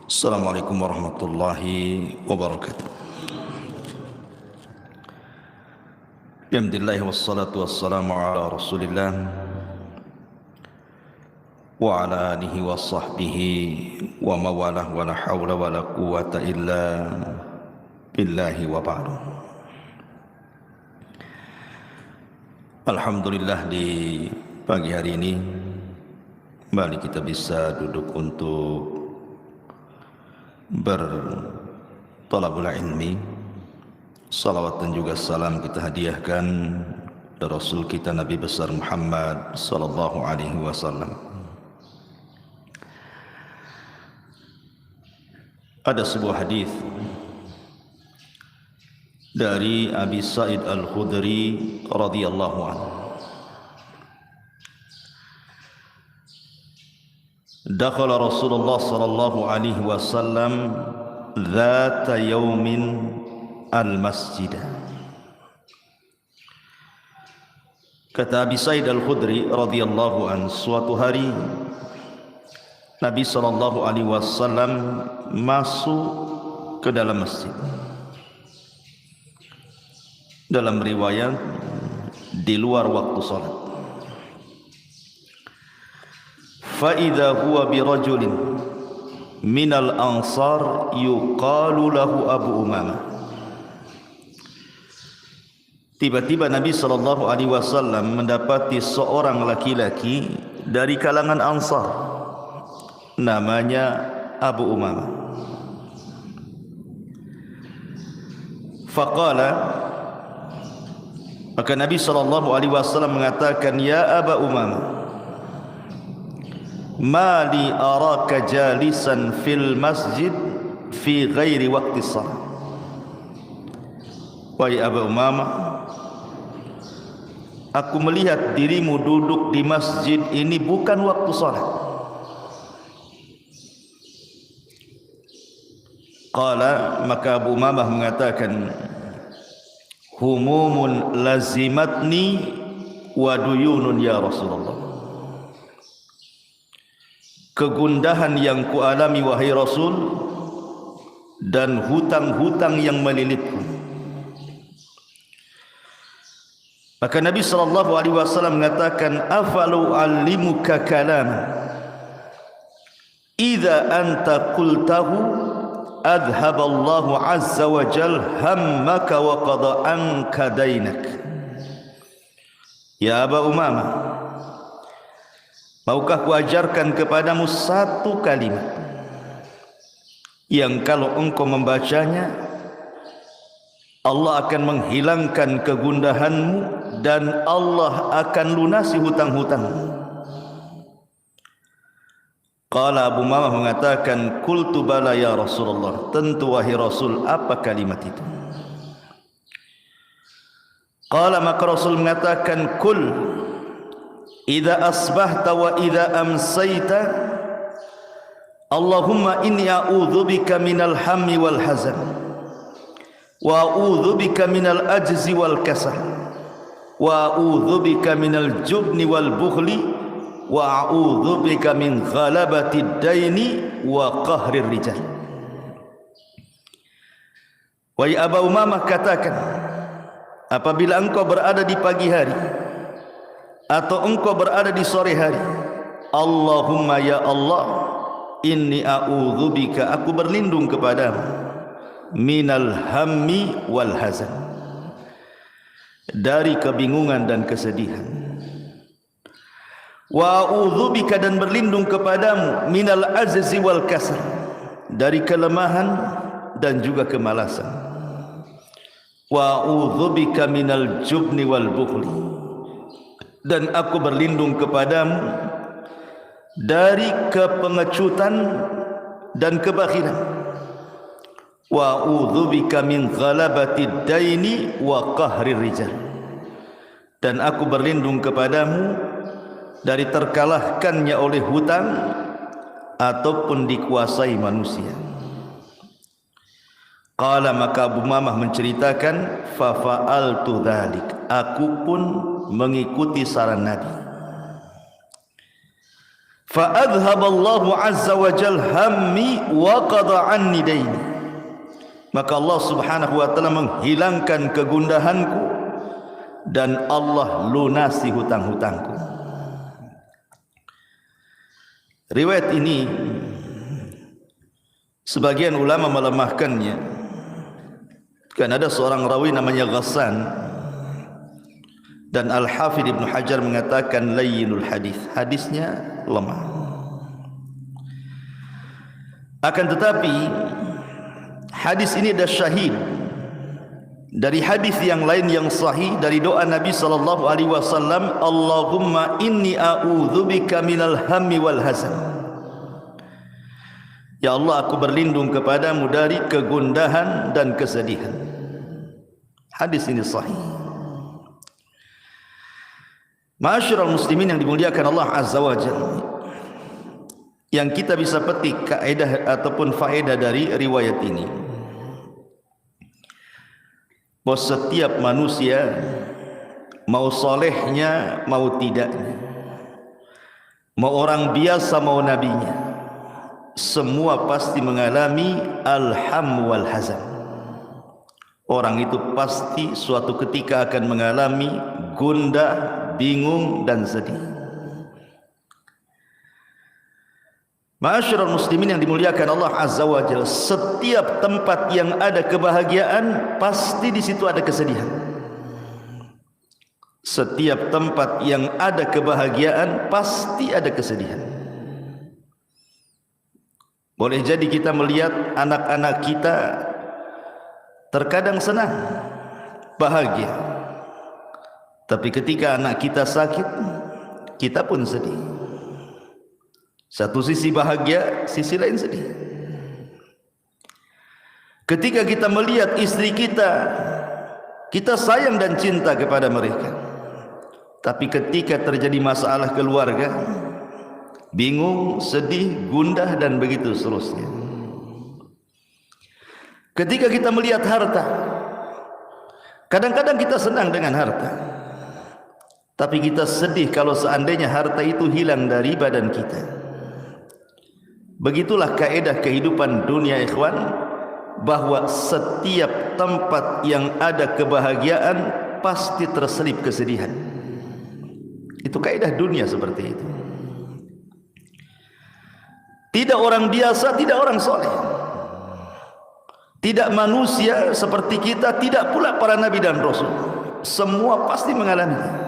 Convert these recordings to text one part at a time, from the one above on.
Assalamualaikum warahmatullahi wabarakatuh. Alhamdulillah wassalatu wassalamu ala Rasulillah wa ala alihi wa sahbihi wa mawalah wa la hawla wa la quwwata illa billahi wa ba'du. Alhamdulillah, di pagi hari ini kembali kita bisa duduk untuk bertalabul ilmi. Salawat dan juga salam kita hadiahkan kepada Rasul kita Nabi besar Muhammad sallallahu alaihi wasallam. Ada sebuah hadis dari Abi Sa'id Al-Khudri radhiyallahu anhu. Dakhala Rasulullah sallallahu alaihi wasallam dzata yaumin al-masjid. Kata Abi Sa'id Al-Khudri radhiyallahu anhu, suatu hari Nabi sallallahu alaihi wasallam masuk ke dalam masjid. Dalam riwayat di luar waktu salat. Fa'idha huwa birajulin minal ansar yuqalu lahu Abu Umamah. Tiba-tiba Nabi SAW mendapati seorang laki-laki dari kalangan Ansar, namanya Abu Umamah. Faqala, maka Nabi SAW mengatakan, ya Aba Umamah, ma li araka jalisan fil masjid fi ghairi waqti shalah. Wahai Abu Umamah, aku melihat dirimu duduk di masjid ini bukan waktu salat. Qala, maka Abu Umamah mengatakan, humumun lazimatni wa duyunun ya Rasulullah. Kegundahan yang kualami wahai Rasul, dan hutang-hutang yang melilitku. Maka Nabi SAW mengatakan, afalu allimuka kalam idza anta qultahu adhaballahu azza wa jal hammaka wa qada anka dainak. Ya Aba Umamah, maukah kuajarkan kepadamu satu kalimat yang kalau engkau membacanya, Allah akan menghilangkan kegundahanmu dan Allah akan lunasi hutang-hutangmu. Qala, Abu Umamah mengatakan, qultu bala ya Rasulullah, tentu wahai Rasul, apa kalimat itu? Qala, maka Rasul mengatakan, kul idza asbahta wa idza amsayta Allahumma inni a'udzubika minal hammi wal hazan wa a'udzubika minal ajzi wal kasal wa a'udzubika minal jubni wal bukhli wa a'udzubika min ghalabatid daini wa qahrir rijal. Wahai Abu Umamah, katakan, apabila engkau berada di pagi hari atau engkau berada di sore hari, Allahumma ya Allah, inni a'udzubika, aku berlindung kepadamu, minal hammi wal hazan, dari kebingungan dan kesedihan, wa a'udzubika, dan berlindung kepadamu, minal azzi wal kasal, dari kelemahan dan juga kemalasan, wa a'udzubika minal jubni wal bukhli, dan aku berlindung kepadamu dari kepengecutan dan kebakhilan, wa a'udzubika min ghalabatid daini wa qahrir rijal, dan aku berlindung kepadamu dari terkalahkannya oleh hutang ataupun dikuasai manusia. Qala, maka Abu Umamah menceritakan, fa fa'altu dzalik, aku pun mengikuti saran Nabi. adhaballahu azza wa jal hammi wa qada anni daini. Maka Allah subhanahu wa ta'ala menghilangkan kegundahanku dan Allah lunasi hutang-hutangku. Riwayat ini sebagian ulama melemahkannya, kan ada seorang rawi namanya Ghassan, dan Al-Hafidh Ibn Hajar mengatakan layyinul hadis, hadisnya lemah. Akan tetapi hadis ini ada syahid dari hadis yang lain yang sahih dari doa Nabi sallallahu alaihi wasallam, Allahumma inni a'udzubika minal hammi wal hazan. Ya Allah, aku berlindung kepadamu dari kegundahan dan kesedihan. Hadis ini sahih. Ma'asyiral muslimin yang dimuliakan Allah azza wa jalla, yang kita bisa petik kaidah ataupun faedah dari riwayat ini, bahwa setiap manusia, mau solehnya mau tidaknya, mau orang biasa mau nabinya, semua pasti mengalami alham wal hazan. Orang itu pasti suatu ketika akan mengalami gundah, bingung dan sedih. Ma'asyiral muslimin yang dimuliakan Allah azza wa jalla, setiap tempat yang ada kebahagiaan pasti di situ ada kesedihan. Setiap tempat yang ada kebahagiaan pasti ada kesedihan. Boleh jadi kita melihat anak-anak kita terkadang senang, bahagia, tapi ketika anak kita sakit, kita pun sedih. Satu sisi bahagia, sisi lain sedih. Ketika kita melihat istri kita, kita sayang dan cinta kepada mereka, tapi ketika terjadi masalah keluarga, bingung, sedih, gundah dan begitu seterusnya. Ketika kita melihat harta, kadang-kadang kita senang dengan harta, tapi kita sedih kalau seandainya harta itu hilang dari badan kita. Begitulah kaidah kehidupan dunia, ikhwan, bahwa setiap tempat yang ada kebahagiaan pasti terselip kesedihan. Itu kaidah dunia seperti itu. Tidak orang biasa, tidak orang soleh, tidak manusia seperti kita, tidak pula para nabi dan rasul, semua pasti mengalami.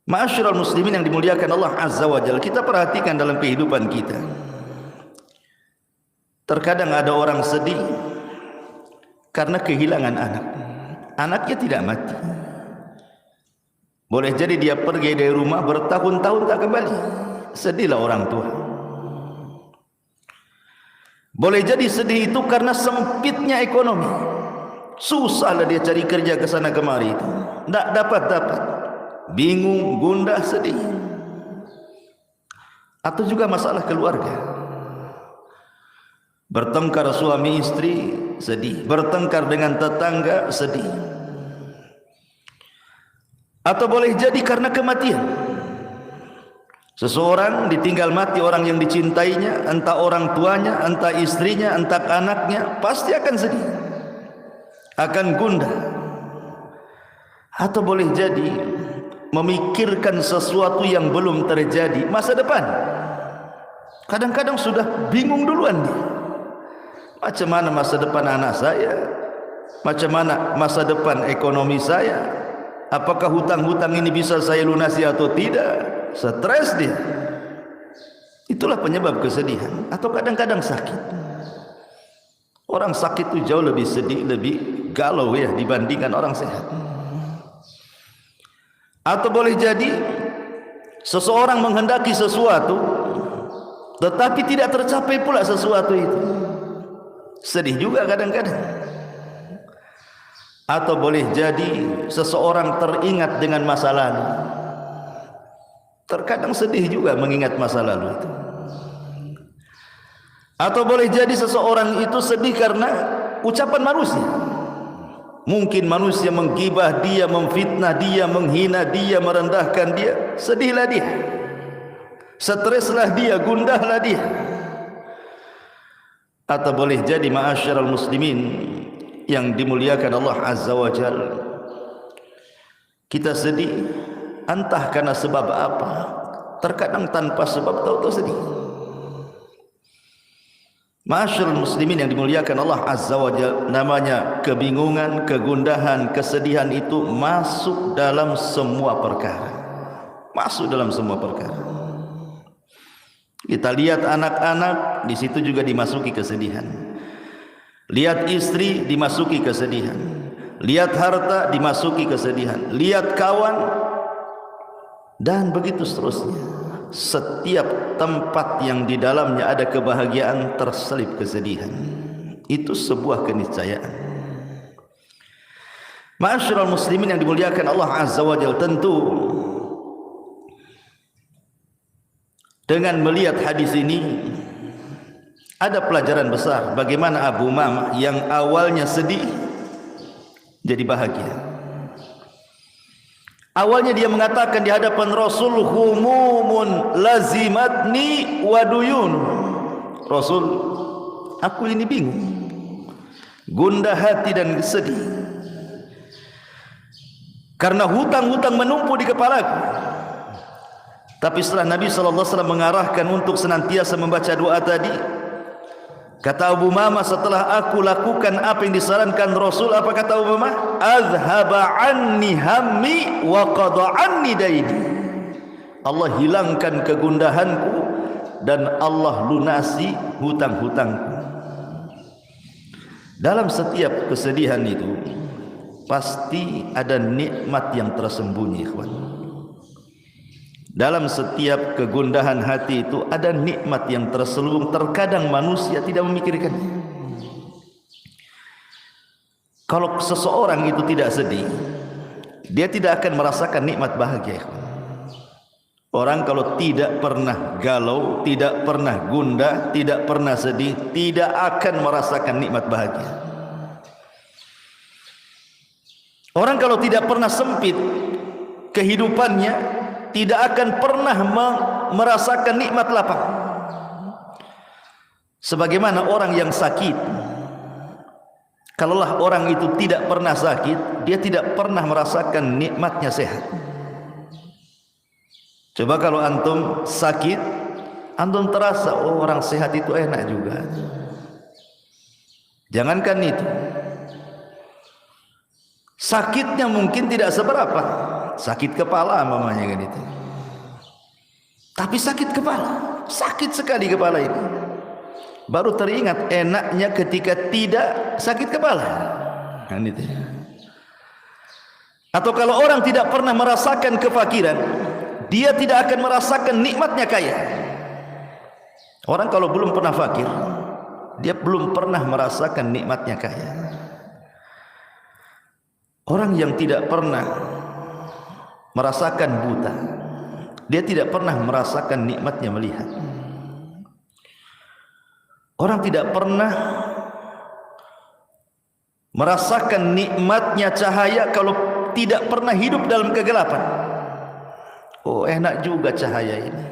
Ma'asyiral muslimin yang dimuliakan Allah azza wa jalla, kita perhatikan dalam kehidupan kita, terkadang ada orang sedih karena kehilangan anak. Anaknya tidak mati, boleh jadi dia pergi dari rumah bertahun-tahun tak kembali, sedihlah orang tua. Boleh jadi sedih itu karena sempitnya ekonomi, susahlah dia cari kerja ke sana kemari, itu tak dapat, bingung, gundah, sedih. Atau juga masalah keluarga, bertengkar suami istri, sedih, bertengkar dengan tetangga, sedih. Atau boleh jadi karena kematian, seseorang ditinggal mati orang yang dicintainya, entah orang tuanya, entah istrinya, entah anaknya, pasti akan sedih, akan gundah. Atau boleh jadi memikirkan sesuatu yang belum terjadi, masa depan. Kadang-kadang sudah bingung duluan dia. Macam mana masa depan anak saya? Macam mana masa depan ekonomi saya? Apakah hutang-hutang ini bisa saya lunasi atau tidak? Stres dia. Itulah penyebab kesedihan. Atau kadang-kadang sakit. Orang sakit itu jauh lebih sedih, lebih galau ya dibandingkan orang sehat. Atau boleh jadi seseorang menghendaki sesuatu tetapi tidak tercapai pula sesuatu itu, sedih juga kadang-kadang. Atau boleh jadi seseorang teringat dengan masa lalu, terkadang sedih juga mengingat masa lalu itu. Atau boleh jadi seseorang itu sedih karena ucapan manusia. Mungkin manusia menggibah dia, memfitnah dia, menghina dia, merendahkan dia, sedihlah dia. streslah dia, gundahlah dia. Atau boleh jadi ma'asyiral muslimin yang dimuliakan Allah Azza wa Jalla, kita sedih entah karena sebab apa, terkadang tanpa sebab tahu-tahu sedih. Ma'asyiral muslimin yang dimuliakan Allah Azza wa Jalla, namanya kebingungan, kegundahan, kesedihan itu masuk dalam semua perkara. Masuk dalam semua perkara. Kita lihat anak-anak, di situ juga dimasuki kesedihan. Lihat istri, dimasuki kesedihan. Lihat harta, dimasuki kesedihan. Lihat kawan, dan begitu seterusnya. Setiap tempat yang di dalamnya ada kebahagiaan terselip kesedihan. Itu sebuah keniscayaan. Ma'asyiral muslimin yang dimuliakan Allah Azza wa Jalla, tentu dengan melihat hadis ini ada pelajaran besar bagaimana Abu Umamah yang awalnya sedih jadi bahagia. Awalnya dia mengatakan di hadapan Rasul, humumun lazimatni wa duyun. Rasul, aku ini bingung, gundah hati dan sedih karena hutang-hutang menumpuk di kepalaku. Tapi setelah Nabi SAW mengarahkan untuk senantiasa membaca doa tadi, kata Abu Umamah, setelah aku lakukan apa yang disarankan Rasul, apa kata Abu Umamah? Azhaba anni hammi wa qada anni daini. Allah hilangkan kegundahanku dan Allah lunasi hutang-hutangku. Dalam setiap kesedihan itu pasti ada nikmat yang tersembunyi, ikhwan. Dalam setiap kegundahan hati itu ada nikmat yang terselubung. Terkadang manusia tidak memikirkannya. Kalau seseorang itu tidak sedih, dia tidak akan merasakan nikmat bahagia. Orang kalau tidak pernah galau, tidak pernah gundah, tidak pernah sedih, tidak akan merasakan nikmat bahagia. Orang kalau tidak pernah sempit kehidupannya, tidak akan pernah merasakan nikmat lapang. Sebagaimana orang yang sakit, kalaulah orang itu tidak pernah sakit, dia tidak pernah merasakan nikmatnya sehat. Coba kalau antum sakit, antum terasa, oh orang sehat itu enak juga. Jangankan itu, sakitnya mungkin tidak seberapa, sakit kepala mamanya kan itu. Tapi sakit kepala, sakit sekali kepala ini. Baru teringat enaknya ketika tidak sakit kepala. Kan itu. Atau kalau orang tidak pernah merasakan kefakiran, dia tidak akan merasakan nikmatnya kaya. Orang kalau belum pernah fakir, dia belum pernah merasakan nikmatnya kaya. Orang yang tidak pernah merasakan buta, dia tidak pernah merasakan nikmatnya melihat. Orang tidak pernah merasakan nikmatnya cahaya kalau tidak pernah hidup dalam kegelapan. Oh, enak juga cahaya ini,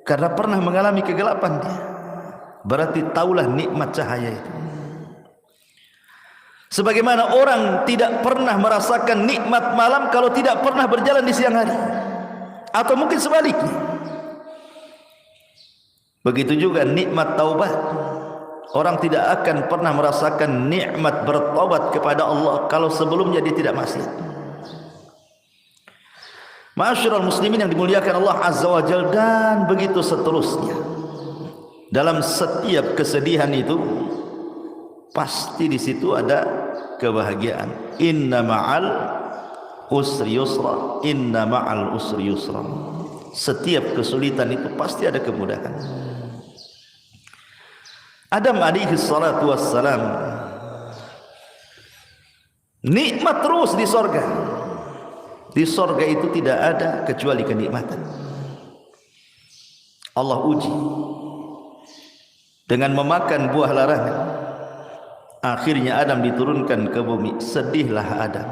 karena pernah mengalami kegelapan dia. Berarti taulah nikmat cahaya itu. Sebagaimana orang tidak pernah merasakan nikmat malam kalau tidak pernah berjalan di siang hari, atau mungkin sebaliknya. Begitu juga nikmat taubat. Orang tidak akan pernah merasakan nikmat bertaubat kepada Allah kalau sebelumnya dia tidak maksiat. Ma'asyiral muslimin yang dimuliakan Allah Azza wa Jalla, dan begitu seterusnya. Dalam setiap kesedihan itu pasti di situ ada kebahagiaan. Inna ma'al usri yusra, inna ma'al usri yusra. Setiap kesulitan itu pasti ada kemudahan. Adam alaihi salatu wassalam nikmat terus di sorga. Di sorga itu tidak ada kecuali kenikmatan. Allah uji dengan memakan buah larangan. Akhirnya Adam diturunkan ke bumi. Sedihlah Adam,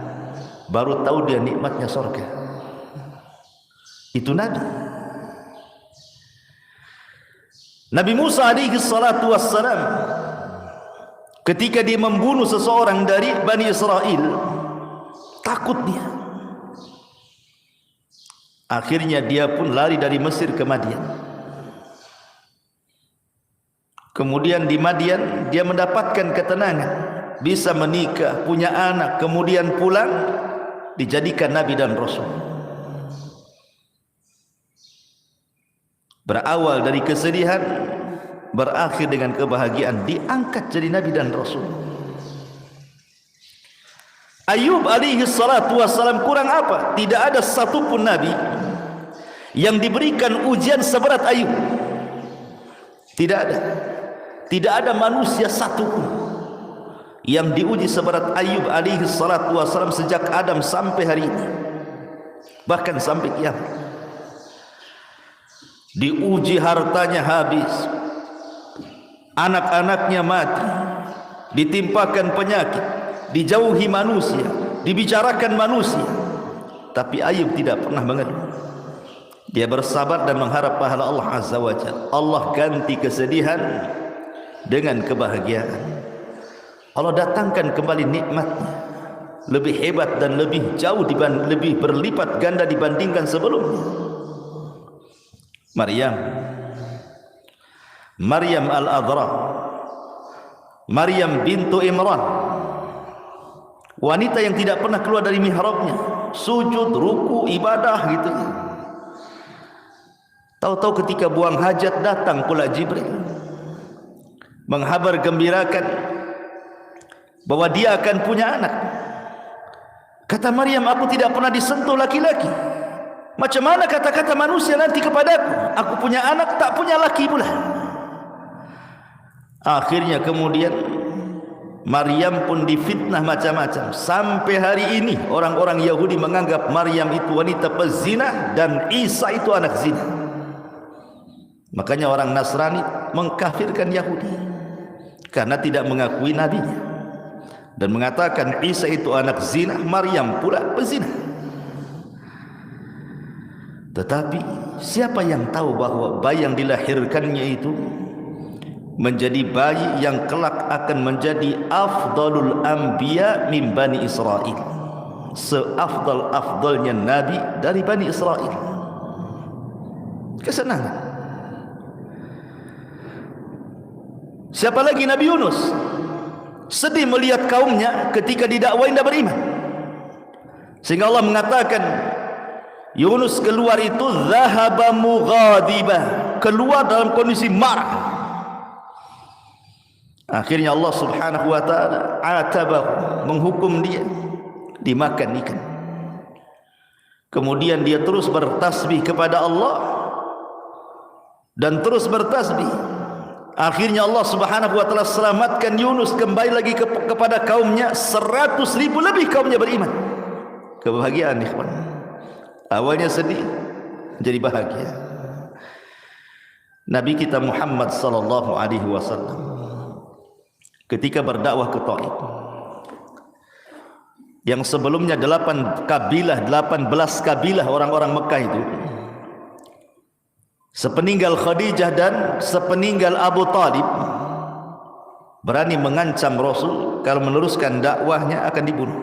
baru tahu dia nikmatnya sorga. Itu Nabi. Nabi Musa alaihi salatu wassalam ketika dia membunuh seseorang dari Bani Israel, takut dia. Akhirnya dia pun lari dari Mesir ke Madian. Kemudian di Madian dia mendapatkan ketenangan, bisa menikah, punya anak, kemudian pulang dijadikan nabi dan rasul. Berawal dari kesedihan, berakhir dengan kebahagiaan, diangkat jadi nabi dan rasul. Ayub alaihi salatu wassalam kurang apa? Tidak ada satupun nabi yang diberikan ujian seberat Ayub. Tidak ada. Tidak ada manusia satupun yang diuji seberat Ayub alaihi salatu wassalam sejak Adam sampai hari ini, bahkan sampai kiamat. Diuji hartanya habis, anak-anaknya mati, ditimpakan penyakit, dijauhi manusia, dibicarakan manusia, tapi Ayub tidak pernah mengeluh. Dia bersabar dan mengharap pahala Allah Azza wa Jalla. Allah ganti kesedihan dengan kebahagiaan. Allah datangkan kembali nikmatnya, lebih hebat dan lebih jauh, lebih berlipat ganda dibandingkan sebelumnya. Maryam al-Adra, Maryam bintu Imran, wanita yang tidak pernah keluar dari mihrabnya, sujud, ruku, ibadah gitu. Tahu-tahu ketika buang hajat datang pula Jibril menghabar gembirakan bahwa dia akan punya anak. Kata Maryam, aku tidak pernah disentuh laki-laki. Macam mana kata-kata manusia nanti kepadaku? Aku punya anak, tak punya laki pula. Akhirnya kemudian Maryam pun difitnah macam-macam. Sampai hari ini orang-orang Yahudi menganggap Maryam itu wanita pezina dan Isa itu anak zina. Makanya orang Nasrani mengkafirkan Yahudi karena tidak mengakui nabinya dan mengatakan Isa itu anak zina, Maryam pula pezina. Tetapi siapa yang tahu bahwa bayi yang dilahirkannya itu menjadi bayi yang kelak akan menjadi afdalul anbiya min Bani Israel, seafdal-afdalnya nabi dari Bani Israel. Kesenangan. Siapa lagi? Nabi Yunus sedih melihat kaumnya ketika didakwain tidak beriman, sehingga Allah mengatakan Yunus keluar itu zahaba mughadibah, keluar dalam kondisi marah. Akhirnya Allah Subhanahu wa taala atabahu, menghukum dia dimakan ikan. Kemudian dia terus bertasbih kepada Allah dan terus bertasbih. Akhirnya Allah Subhanahu wa taala selamatkan Yunus kembali lagi kepada kaumnya. 100.000 lebih kaumnya beriman. Kebahagiaan ikhwan. Awalnya sedih, jadi bahagia. Nabi kita Muhammad sallallahu alaihi wasallam ketika berdakwah ke Taif, yang sebelumnya 18 kabilah orang-orang Mekah itu, sepeninggal Khadijah dan sepeninggal Abu Talib, berani mengancam Rasul kalau meneruskan dakwahnya akan dibunuh.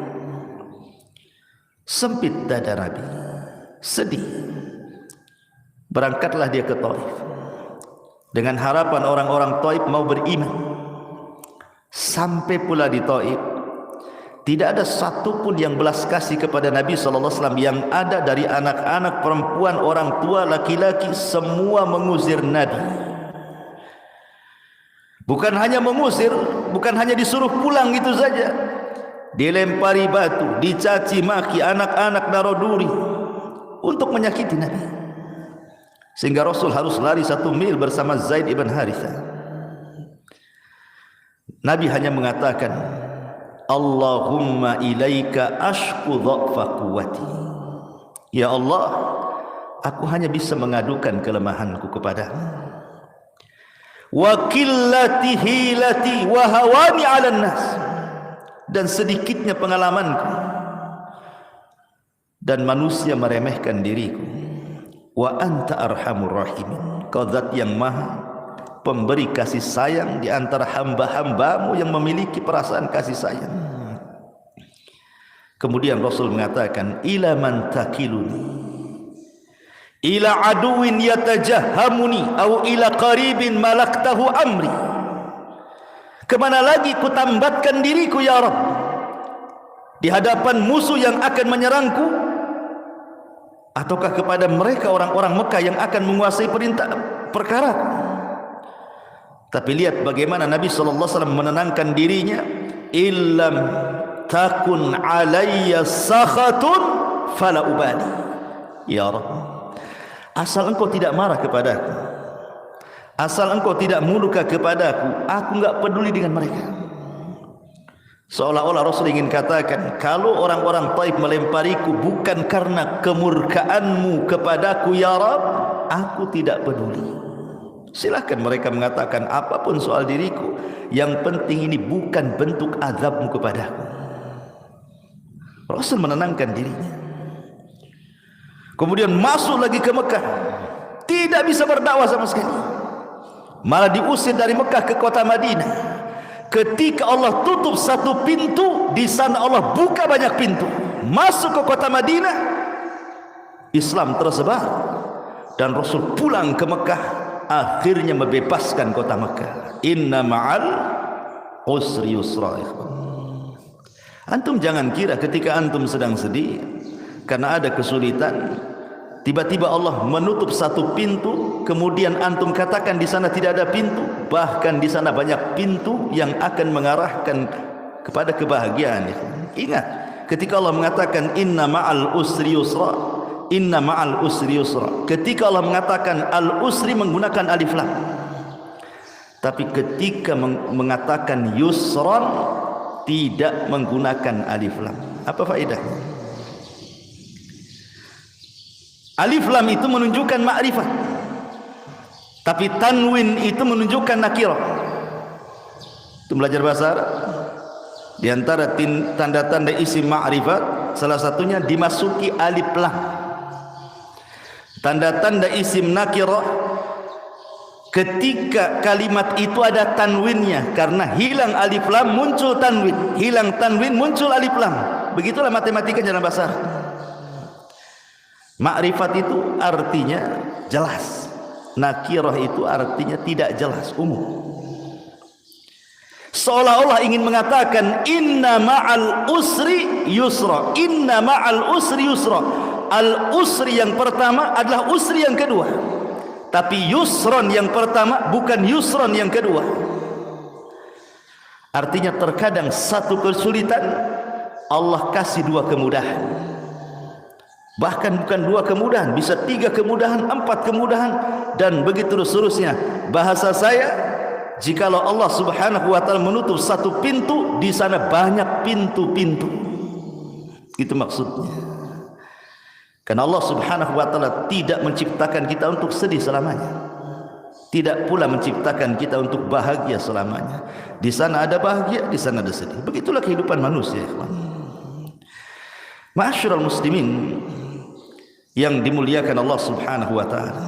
Sempit dada Nabi, sedih. Berangkatlah dia ke Taif dengan harapan orang-orang Taif mau beriman. Sampai pula di Taif, tidak ada satupun yang belas kasih kepada Nabi SAW. Yang ada dari anak-anak, perempuan, orang tua, laki-laki, semua mengusir Nabi. Bukan hanya mengusir, bukan hanya disuruh pulang gitu saja, dilempari batu, dicaci maki, anak-anak naruh duri untuk menyakiti Nabi, sehingga Rasul harus lari 1 mil bersama Zaid ibn Harithah. Nabi hanya mengatakan, Allahumma ilaika ashku dha'fa quwwati. Ya Allah, aku hanya bisa mengadukan kelemahanku kepadamu. Wa qillati hilati wa hawani 'alan nas, dan sedikitnya pengalamanku dan manusia meremehkan diriku. Wa anta arhamur rahimin, kau zat yang maha pemberi kasih sayang di antara hamba-hambamu yang memiliki perasaan kasih sayang. Kemudian Rasul mengatakan, ila man takiluni, ila aduwin yatajahhamuni, au ila qaribin malaktahu amri. Kemana lagi ku tambatkan diriku ya Rabb, di hadapan musuh yang akan menyerangku, ataukah kepada mereka orang-orang Mekah yang akan menguasai perkara? Tapi lihat bagaimana Nabi SAW menenangkan dirinya, illam takun alayya sakhatun fala ubali, ya Rabb, asal engkau tidak marah kepadaku, asal engkau tidak murka kepadaku, aku enggak peduli dengan mereka. Seolah-olah Rasul ingin katakan, kalau orang-orang Taif melempariku bukan karena kemurkaanmu kepadaku ya Rabb, aku tidak peduli. Silakan mereka mengatakan apapun soal diriku, yang penting ini bukan bentuk azabmu kepadaku. Rasul menenangkan dirinya. Kemudian masuk lagi ke Mekah, tidak bisa berdakwah sama sekali, malah diusir dari Mekah ke kota Madinah. Ketika Allah tutup satu pintu, di sana Allah buka banyak pintu. Masuk ke kota Madinah, Islam tersebar, dan Rasul pulang ke Mekah, akhirnya membebaskan kota Mekah. Inna ma'al usri yusra. Antum jangan kira ketika antum sedang sedih karena ada kesulitan, tiba-tiba Allah menutup satu pintu, kemudian antum katakan di sana tidak ada pintu. Bahkan di sana banyak pintu yang akan mengarahkan kepada kebahagiaan. Ingat, ketika Allah mengatakan inna ma'al usri yusra, inna ma'al usri yusra, ketika Allah mengatakan al-usri menggunakan alif lam. Tapi ketika mengatakan yusran tidak menggunakan alif lam. Apa faedahnya? Alif lam itu menunjukkan ma'rifat, tapi tanwin itu menunjukkan nakirah. Itu belajar bahasa Arab. Di antara tanda-tanda isim ma'rifat, salah satunya dimasuki alif lam. Tanda-tanda isim nakirah, ketika kalimat itu ada tanwinnya, karena hilang alif lam muncul tanwin, hilang tanwin muncul alif lam. Begitulah matematika dalam bahasa Arab. Ma'rifat itu artinya jelas, nakirah itu artinya tidak jelas, umum. Seolah-olah ingin mengatakan inna ma'al usri yusra, inna ma'al usri yusra. Al-usri yang pertama adalah usri yang kedua, tapi yusron yang pertama bukan yusron yang kedua. Artinya terkadang satu kesulitan Allah kasih dua kemudahan. Bahkan bukan dua kemudahan, bisa 3 kemudahan, 4 kemudahan, dan begitu seterusnya. Bahasa saya, jikalau Allah Subhanahu wa ta'ala menutup satu pintu, di sana banyak pintu-pintu. Itu maksudnya. Karena Allah Subhanahu wa ta'ala tidak menciptakan kita untuk sedih selamanya, tidak pula menciptakan kita untuk bahagia selamanya. Di sana ada bahagia, di sana ada sedih. Begitulah kehidupan manusia. Ma'asyiral muslimin yang dimuliakan Allah Subhanahu wa ta'ala.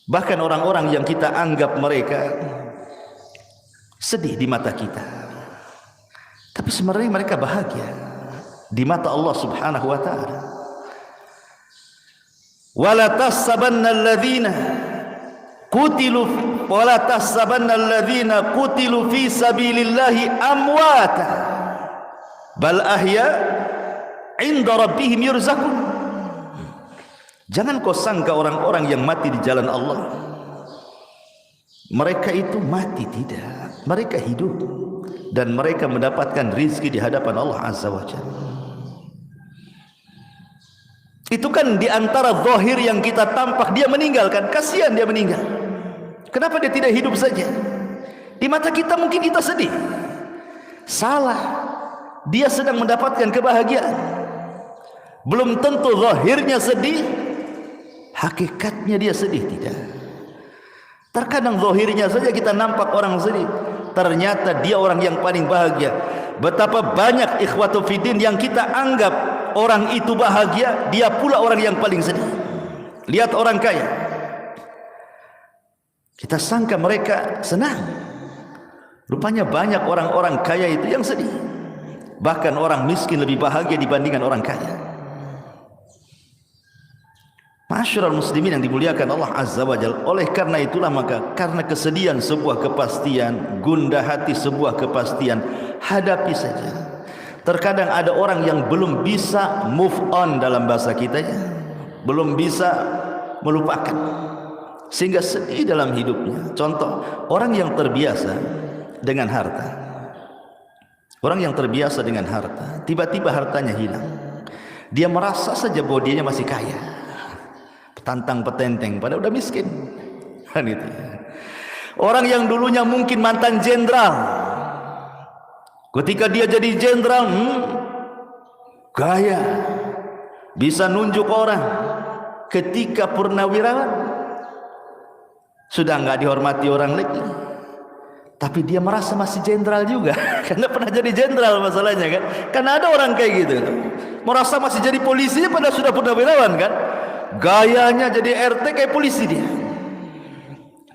Bahkan orang-orang yang kita anggap mereka sedih di mata kita, tapi sebenarnya mereka bahagia di mata Allah Subhanahu wa ta'ala. Wala tahsabanna alladhina qutilu wala tahsabanna alladhina qutilu fi sabilillahi amwata bal ahya 'inda rabbihim yurzaqun. Jangan kau sangka orang-orang yang mati di jalan Allah mereka itu mati, tidak, mereka hidup dan mereka mendapatkan rizki di hadapan Allah Azza wa Jalla. Itu kan di antara zahir yang kita tampak, dia meninggalkan, kasihan dia meninggal. Kenapa dia tidak hidup saja? Di mata kita mungkin kita sedih. Salah, dia sedang mendapatkan kebahagiaan. Belum tentu zahirnya sedih, hakikatnya dia sedih, tidak. Terkadang zahirnya saja kita nampak orang sedih, ternyata dia orang yang paling bahagia. Betapa banyak ikhwatu fiddin yang kita anggap orang itu bahagia, dia pula orang yang paling sedih. Lihat orang kaya, Kita sangka mereka senang. Rupanya banyak orang-orang kaya itu yang sedih. Bahkan orang miskin lebih bahagia dibandingkan orang kaya. Ma'asyiral muslimin yang dimuliakan Allah Azza wa Jalla. Oleh karena itulah maka karena kesedihan sebuah kepastian, gundah hati sebuah kepastian, hadapi saja. Terkadang ada orang yang belum bisa move on dalam bahasa kita ya. Belum bisa melupakan. Sehingga sedih dalam hidupnya. Contoh, orang yang terbiasa dengan harta. Orang yang terbiasa dengan harta, tiba-tiba hartanya hilang. Dia merasa saja bahwa dia masih kaya. Tantang petenteng pada udah miskin kan itu ya. Orang yang dulunya mungkin mantan jenderal, ketika dia jadi jenderal gaya, bisa nunjuk orang. Ketika purnawirawan sudah nggak dihormati orang lagi, tapi dia merasa masih jenderal juga karena pernah jadi jenderal masalahnya kan. Karena ada orang kayak gitu merasa masih jadi polisi pada sudah purnawirawan kan. Gayanya jadi RT kayak polisi dia.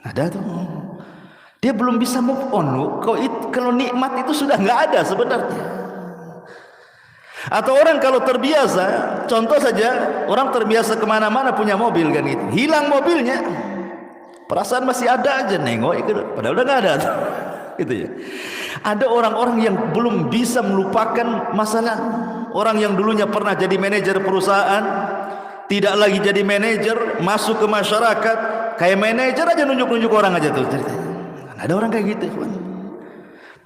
Ada tuh. Dia belum bisa move on. Kalau nikmat itu sudah nggak ada sebenarnya. Atau orang kalau terbiasa, contoh saja, orang terbiasa kemana-mana punya mobil kan gitu. Hilang mobilnya, perasaan masih ada aja nengok itu, padahal udah nggak ada tuh. Gitu ya. Ada orang-orang yang belum bisa melupakan masalah. Orang yang dulunya pernah jadi manajer perusahaan, tidak lagi jadi manajer, masuk ke masyarakat kayak manajer aja, nunjuk-nunjuk orang aja tuh. Ada orang kayak gitu,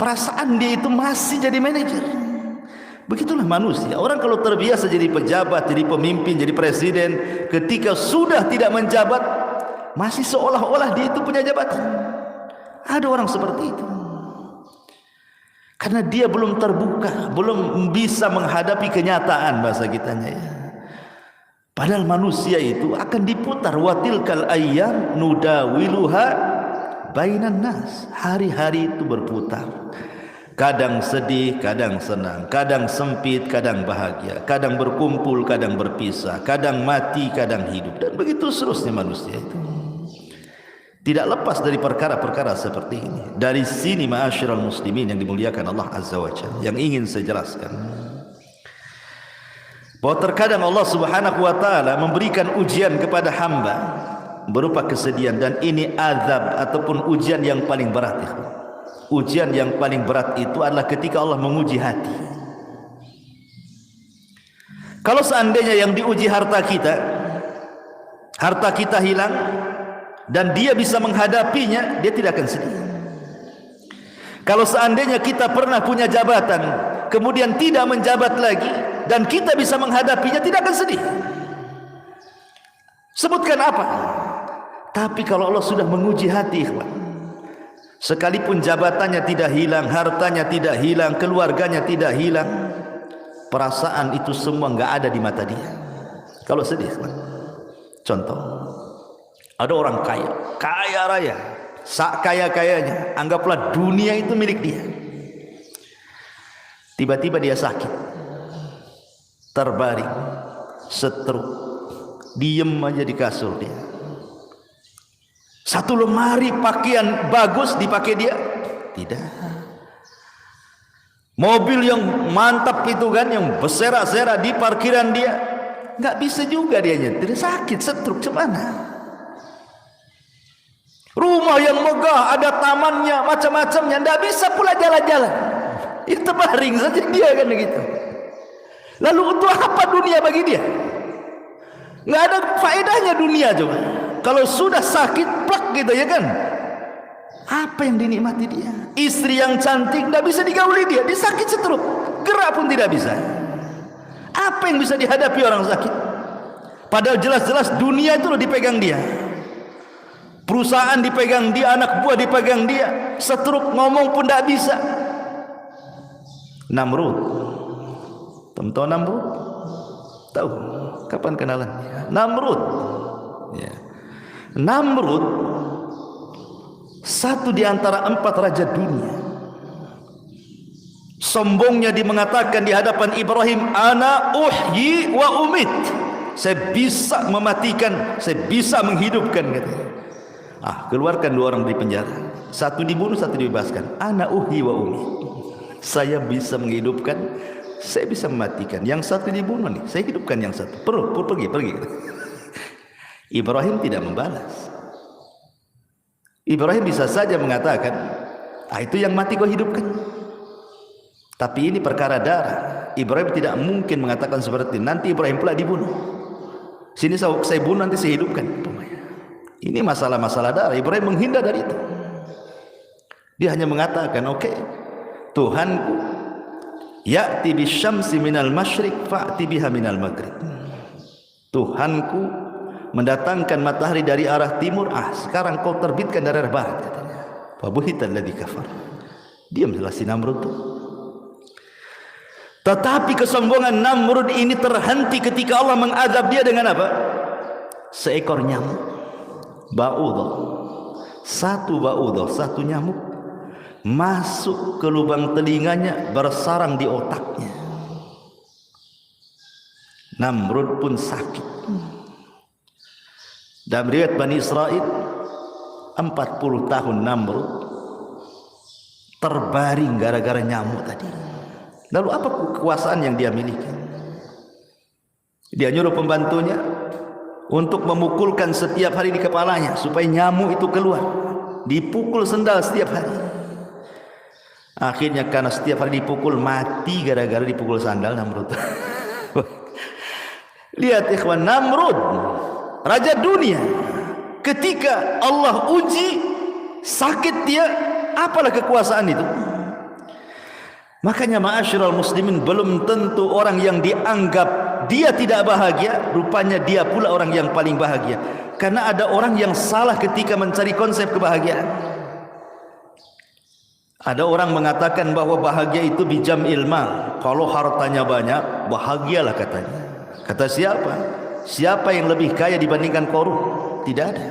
perasaan dia itu masih jadi manajer. Begitulah manusia. Orang kalau terbiasa jadi pejabat, jadi pemimpin, jadi presiden, ketika sudah tidak menjabat masih seolah-olah dia itu punya jabatan. Ada orang seperti itu. Karena dia belum terbuka, belum bisa menghadapi kenyataan bahasa kitanya ya. Padahal manusia itu akan diputar, watilkal ayyam nudawiluha bainan nas. Hari-hari itu berputar. Kadang sedih, kadang senang, kadang sempit, kadang bahagia, kadang berkumpul, kadang berpisah, kadang mati, kadang hidup, dan begitu seterusnya manusia itu. Tidak lepas dari perkara-perkara seperti ini. Dari sini ma'asyiral muslimin yang dimuliakan Allah Azza wa Jalla, yang ingin saya jelaskan, bahwa terkadang Allah Subhanahu wa taala memberikan ujian kepada hamba berupa kesedihan, dan ini azab ataupun ujian yang paling berat. Ujian yang paling berat itu adalah ketika Allah menguji hati. Kalau seandainya yang diuji harta kita hilang dan dia bisa menghadapinya, dia tidak akan sedih. Kalau seandainya kita pernah punya jabatan kemudian tidak menjabat lagi dan kita bisa menghadapinya, tidak akan sedih. Sebutkan apa? Tapi kalau Allah sudah menguji hati, sekalipun jabatannya tidak hilang, hartanya tidak hilang, keluarganya tidak hilang, perasaan itu semua nggak ada di mata dia. Kalau sedih, contoh, ada orang kaya raya, sak kaya-kayanya, anggaplah dunia itu milik dia. Tiba-tiba dia sakit, terbaring, stroke, diem aja di kasur dia. Satu lemari pakaian bagus dipakai dia? Tidak. Mobil yang mantap itu kan, yang berserak-serak di parkiran dia, nggak bisa juga dia nyetir, sakit, stroke, gimana? Rumah yang megah, ada tamannya, macam-macamnya, nggak bisa pula jalan-jalan. Itu baring saja dia kan gitu. Lalu untuk apa dunia bagi dia? Nggak ada faedahnya dunia coba. Kalau sudah sakit plak gitu ya kan. Apa yang dinikmati dia? Istri yang cantik nggak bisa digauli dia. Dia sakit stroke, gerak pun tidak bisa. Apa yang bisa dihadapi orang sakit? Padahal jelas-jelas dunia itu loh dipegang dia. Perusahaan dipegang dia, anak buah dipegang dia. Stroke, ngomong pun tidak bisa. Namrud, tahu Namrud? Tahu? Kapan kenalannya? Namrud. Ya. Namrud satu di antara 4 raja dunia. Sombongnya dia mengatakan di hadapan Ibrahim, ana uhyi wa umit. Saya bisa mematikan, saya bisa menghidupkan katanya. Keluarkan 2 orang dari penjara. Satu dibunuh, satu dibebaskan. Ana uhi wa umi. Saya bisa menghidupkan, saya bisa mematikan. Yang satu dibunuh nih, saya hidupkan yang satu. Pergi. Ibrahim tidak membalas. Ibrahim bisa saja mengatakan, itu yang mati kau hidupkan. Tapi ini perkara darah. Ibrahim tidak mungkin mengatakan seperti nanti Ibrahim pula dibunuh. Sini saya bunuh, nanti saya hidupkan. Ini masalah-masalah darah. Ibrahim menghindar dari itu. Dia hanya mengatakan, oke, Tuhanku, ya'ti bisyamsi minal masyriq fa'ti biha minal maghrib. Tuhanku mendatangkan matahari dari arah timur, sekarang kau terbitkan dari arah barat, katanya. Fabuhital ladzi kafar. Diamlah si Namrud. Tetapi kesombongan Namrud ini terhenti ketika Allah mengadab dia dengan apa? Seekor nyamuk. Ba'udah. Satu nyamuk masuk ke lubang telinganya, bersarang di otaknya. Namrud pun sakit. Dalam riwayat Bani Israel, 40 tahun Namrud terbaring gara-gara nyamuk tadi. Lalu apa kekuasaan yang dia miliki? Dia nyuruh pembantunya untuk memukulkan setiap hari di kepalanya supaya nyamuk itu keluar. Dipukul sendal setiap hari. Akhirnya karena setiap hari dipukul, mati gara-gara dipukul sandal Namrud. Lihat ikhwan, Namrud, raja dunia, ketika Allah uji, sakit dia, apalah kekuasaan itu? Makanya ma'asyiral muslimin, belum tentu orang yang dianggap dia tidak bahagia, rupanya dia pula orang yang paling bahagia. Karena ada orang yang salah ketika mencari konsep kebahagiaan. Ada orang mengatakan bahwa bahagia itu bijam ilmal. Kalau hartanya banyak, bahagialah katanya. Kata siapa? Siapa yang lebih kaya dibandingkan Qarun? Tidak ada.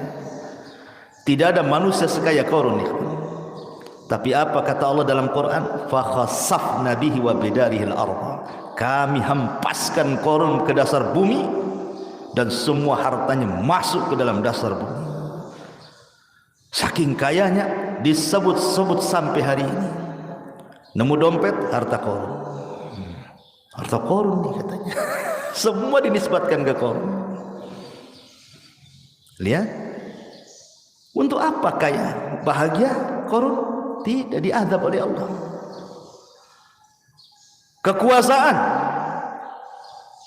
Tidak ada manusia sekaya Qarun. Tapi apa kata Allah dalam Quran? Fa khassafna bihi wa bidarihil ardh. Kami hempaskan Qarun ke dasar bumi dan semua hartanya masuk ke dalam dasar bumi. Saking kayanya disebut-sebut sampai hari ini. Nemu dompet, harta Qarun. Harta Qarun nih katanya. Semua dinisbatkan ke Qarun. Lihat. Untuk apa kaya? Bahagia Qarun? Tidak, diazab oleh Allah. Kekuasaan,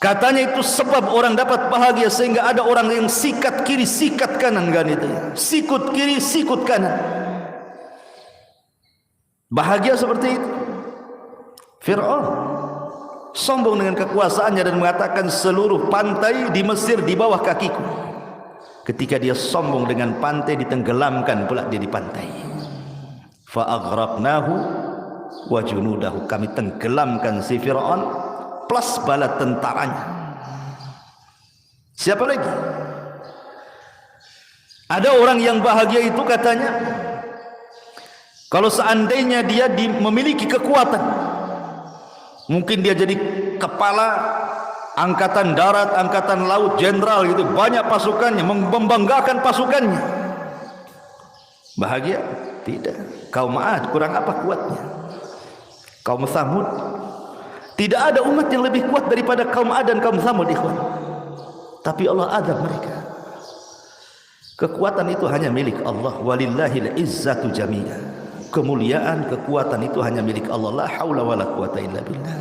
katanya itu sebab orang dapat bahagia, sehingga ada orang yang sikat kiri sikat kanan, kan itu ya. Sikut kiri sikut kanan. Bahagia seperti itu. Fir'aun sombong dengan kekuasaannya dan mengatakan seluruh pantai di Mesir di bawah kakiku. Ketika dia sombong dengan pantai, ditenggelamkan pula dia di pantai. Fa aghraqnahu wa junudahu. Kami tenggelamkan si Fir'aun plus bala tentaranya. Siapa lagi? Ada orang yang bahagia itu katanya, kalau seandainya dia memiliki kekuatan, mungkin dia jadi kepala angkatan darat, angkatan laut, jenderal gitu, banyak pasukannya, membanggakan pasukannya. Bahagia? Tidak. Kaum Ad kurang apa kuatnya? Kaum Tsamud, tidak ada umat yang lebih kuat daripada kaum Ad dan kaum Tsamud, ikhwan. Tapi Allah azab mereka. Kekuatan itu hanya milik Allah. Walillahil izzatu jami'ah. Kemuliaan, kekuatan itu hanya milik Allah. La haula wala quwata illa billah.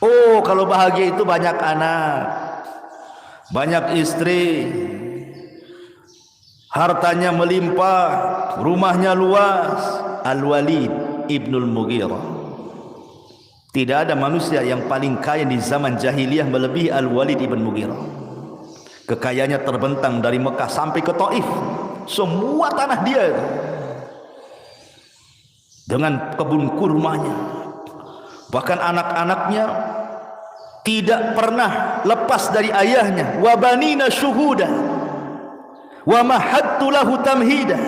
Oh, kalau bahagia itu banyak anak, banyak istri, hartanya melimpah, rumahnya luas. Al-Walid ibnul Mughirah. Tidak ada manusia yang paling kaya di zaman jahiliyah melebihi Al-Walid ibn Mughirah. Kekayaannya terbentang dari Mekah sampai ke Taif. Semua tanah dia itu. Dengan kebun kurmanya. Bahkan anak-anaknya tidak pernah lepas dari ayahnya. Wa banina syuhuda wa mahattu lahu tamhida.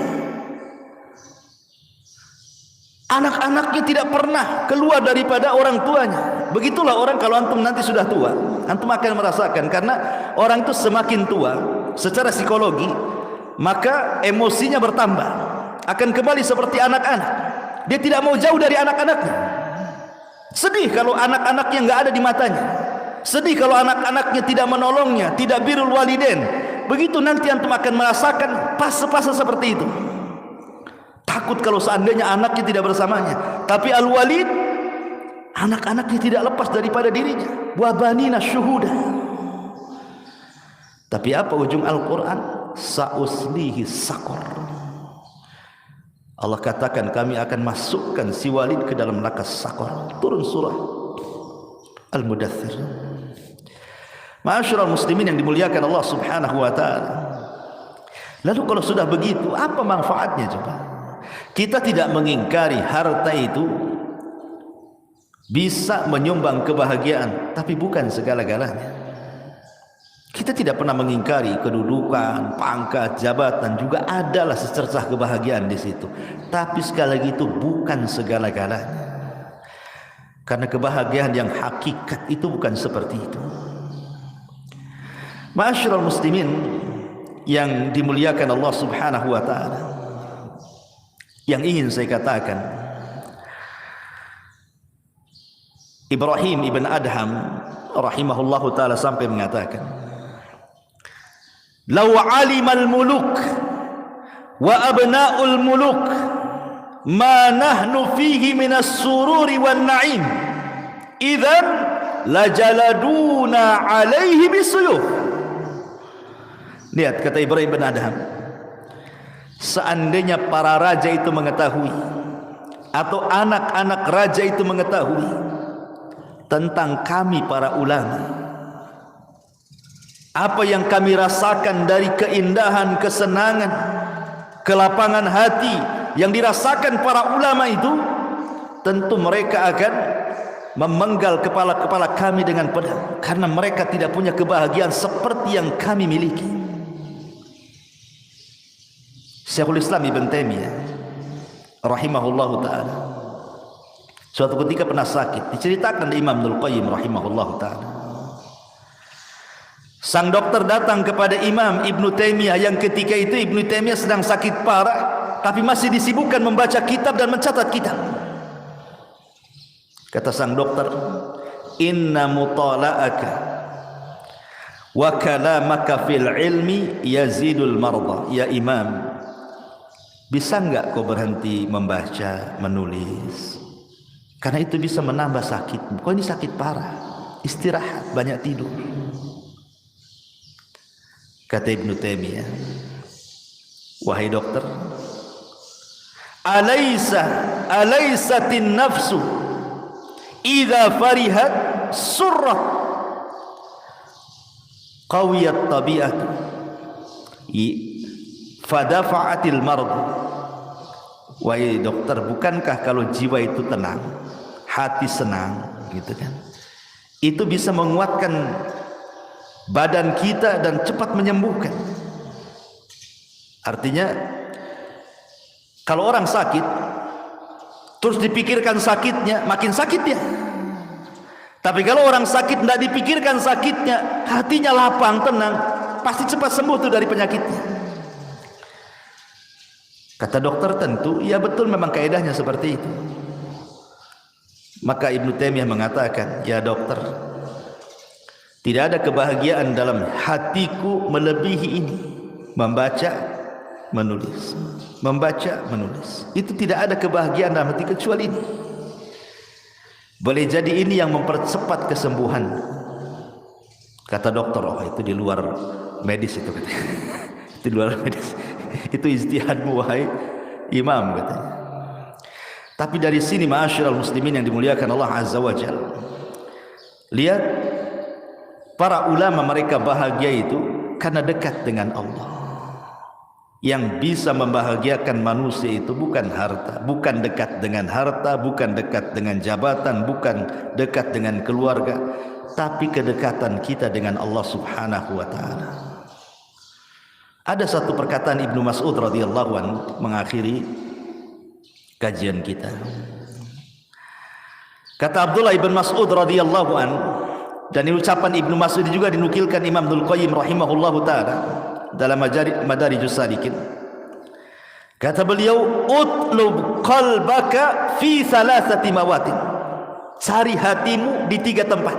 Anak-anaknya tidak pernah keluar daripada orang tuanya. Begitulah orang kalau antum nanti sudah tua, antum akan merasakan. Karena orang itu semakin tua, secara psikologi maka emosinya bertambah, akan kembali seperti anak-anak. Dia tidak mau jauh dari anak-anaknya. Sedih kalau anak-anaknya nggak ada di matanya. Sedih kalau anak-anaknya tidak menolongnya, tidak birrul walidain. Begitu nanti antum akan merasakan fase-fase seperti itu. Takut kalau seandainya anaknya tidak bersamanya. Tapi al-walid, anak-anaknya tidak lepas daripada dirinya. Wa banina syuhuda. Tapi apa ujung Al-Quran? Sa'uslihi saqar. Allah katakan kami akan masukkan si Walid ke dalam neraka saqar. Turun surah Al-Mudaththir. Ma'asyiral muslimin yang dimuliakan Allah Subhanahu wa taala. Lalu kalau sudah begitu, apa manfaatnya coba? Kita tidak mengingkari harta itu bisa menyumbang kebahagiaan, tapi bukan segala-galanya. Kita tidak pernah mengingkari kedudukan, pangkat, jabatan, juga adalah secercah kebahagiaan di situ. Tapi sekali lagi itu bukan segala-galanya. Karena kebahagiaan yang hakikat itu bukan seperti itu. Ma'asyiral muslimin yang dimuliakan Allah Subhanahu wa taala. Yang ingin saya katakan, Ibrahim ibn Adham rahimahullahu taala sampai mengatakan, "Law 'alimal muluk wa abna'ul muluk ma nahnu fihi minas sururi wan na'im idzan lajaladuna 'alaihi bisuyuf." Lihat kata Ibrahim bin Adham, seandainya para raja itu mengetahui atau anak-anak raja itu mengetahui tentang kami para ulama, apa yang kami rasakan dari keindahan, kesenangan, kelapangan hati yang dirasakan para ulama itu, tentu mereka akan memenggal kepala-kepala kami dengan pedang, karena mereka tidak punya kebahagiaan seperti yang kami miliki. Syekhul Islam Ibn Taimiyah rahimahullahu ta'ala suatu ketika pernah sakit. Diceritakan dari Imam Ibnul Qayyim rahimahullahu ta'ala, sang dokter datang kepada Imam Ibn Taimiyah yang ketika itu Ibn Taimiyah sedang sakit parah, tapi masih disibukkan membaca kitab dan mencatat kitab. Kata sang dokter, "Inna mutala'aka wa kalamaka fil ilmi yazidul marda." Ya Imam, bisa enggak kau berhenti membaca, menulis? Karena itu bisa menambah sakit. Kau ini sakit parah, istirahat, banyak tidur. Kata Ibn Taimiyah, wahai dokter, alaisatin nafsu idza farihat surrat qawiyat tabi'atu fadafa'atil marad. Wahai dokter, bukankah kalau jiwa itu tenang, hati senang, gitu kan, itu bisa menguatkan badan kita dan cepat menyembuhkan. Artinya kalau orang sakit terus dipikirkan sakitnya, makin sakit dia. Tapi kalau orang sakit tidak dipikirkan sakitnya, hatinya lapang, tenang, pasti cepat sembuh tuh dari penyakitnya. Kata dokter, tentu ya betul, memang kaedahnya seperti itu. Maka Ibn Taimiyah mengatakan, ya dokter, tidak ada kebahagiaan dalam hatiku melebihi ini, membaca, menulis, membaca, menulis. Itu tidak ada kebahagiaan dalam hati kecuali ini. Boleh jadi ini yang mempercepat kesembuhan. Kata dokter, oh itu di luar medis itu katanya. Itu di luar medis. Itu ijtihadmu wahai imam katanya. Tapi dari sini ma'asyiral muslimin yang dimuliakan Allah Azza wa Jalla, lihat para ulama, mereka bahagia itu karena dekat dengan Allah. Yang bisa membahagiakan manusia itu bukan harta, bukan dekat dengan harta, bukan dekat dengan jabatan, bukan dekat dengan keluarga, tapi kedekatan kita dengan Allah Subhanahu wa taala. Ada satu perkataan Ibnu Mas'ud radhiyallahu anhu mengakhiri kajian kita. Kata Abdullah ibn Mas'ud radhiyallahu anhu, dan ucapan Ibnu Mas'ud juga dinukilkan Imam Ibnul Qayyim rahimahullahu taala, dalam Madarijus Salikin. Kata beliau, utlub qalbaka fi thalathati mawatin. Cari hatimu di 3 tempat.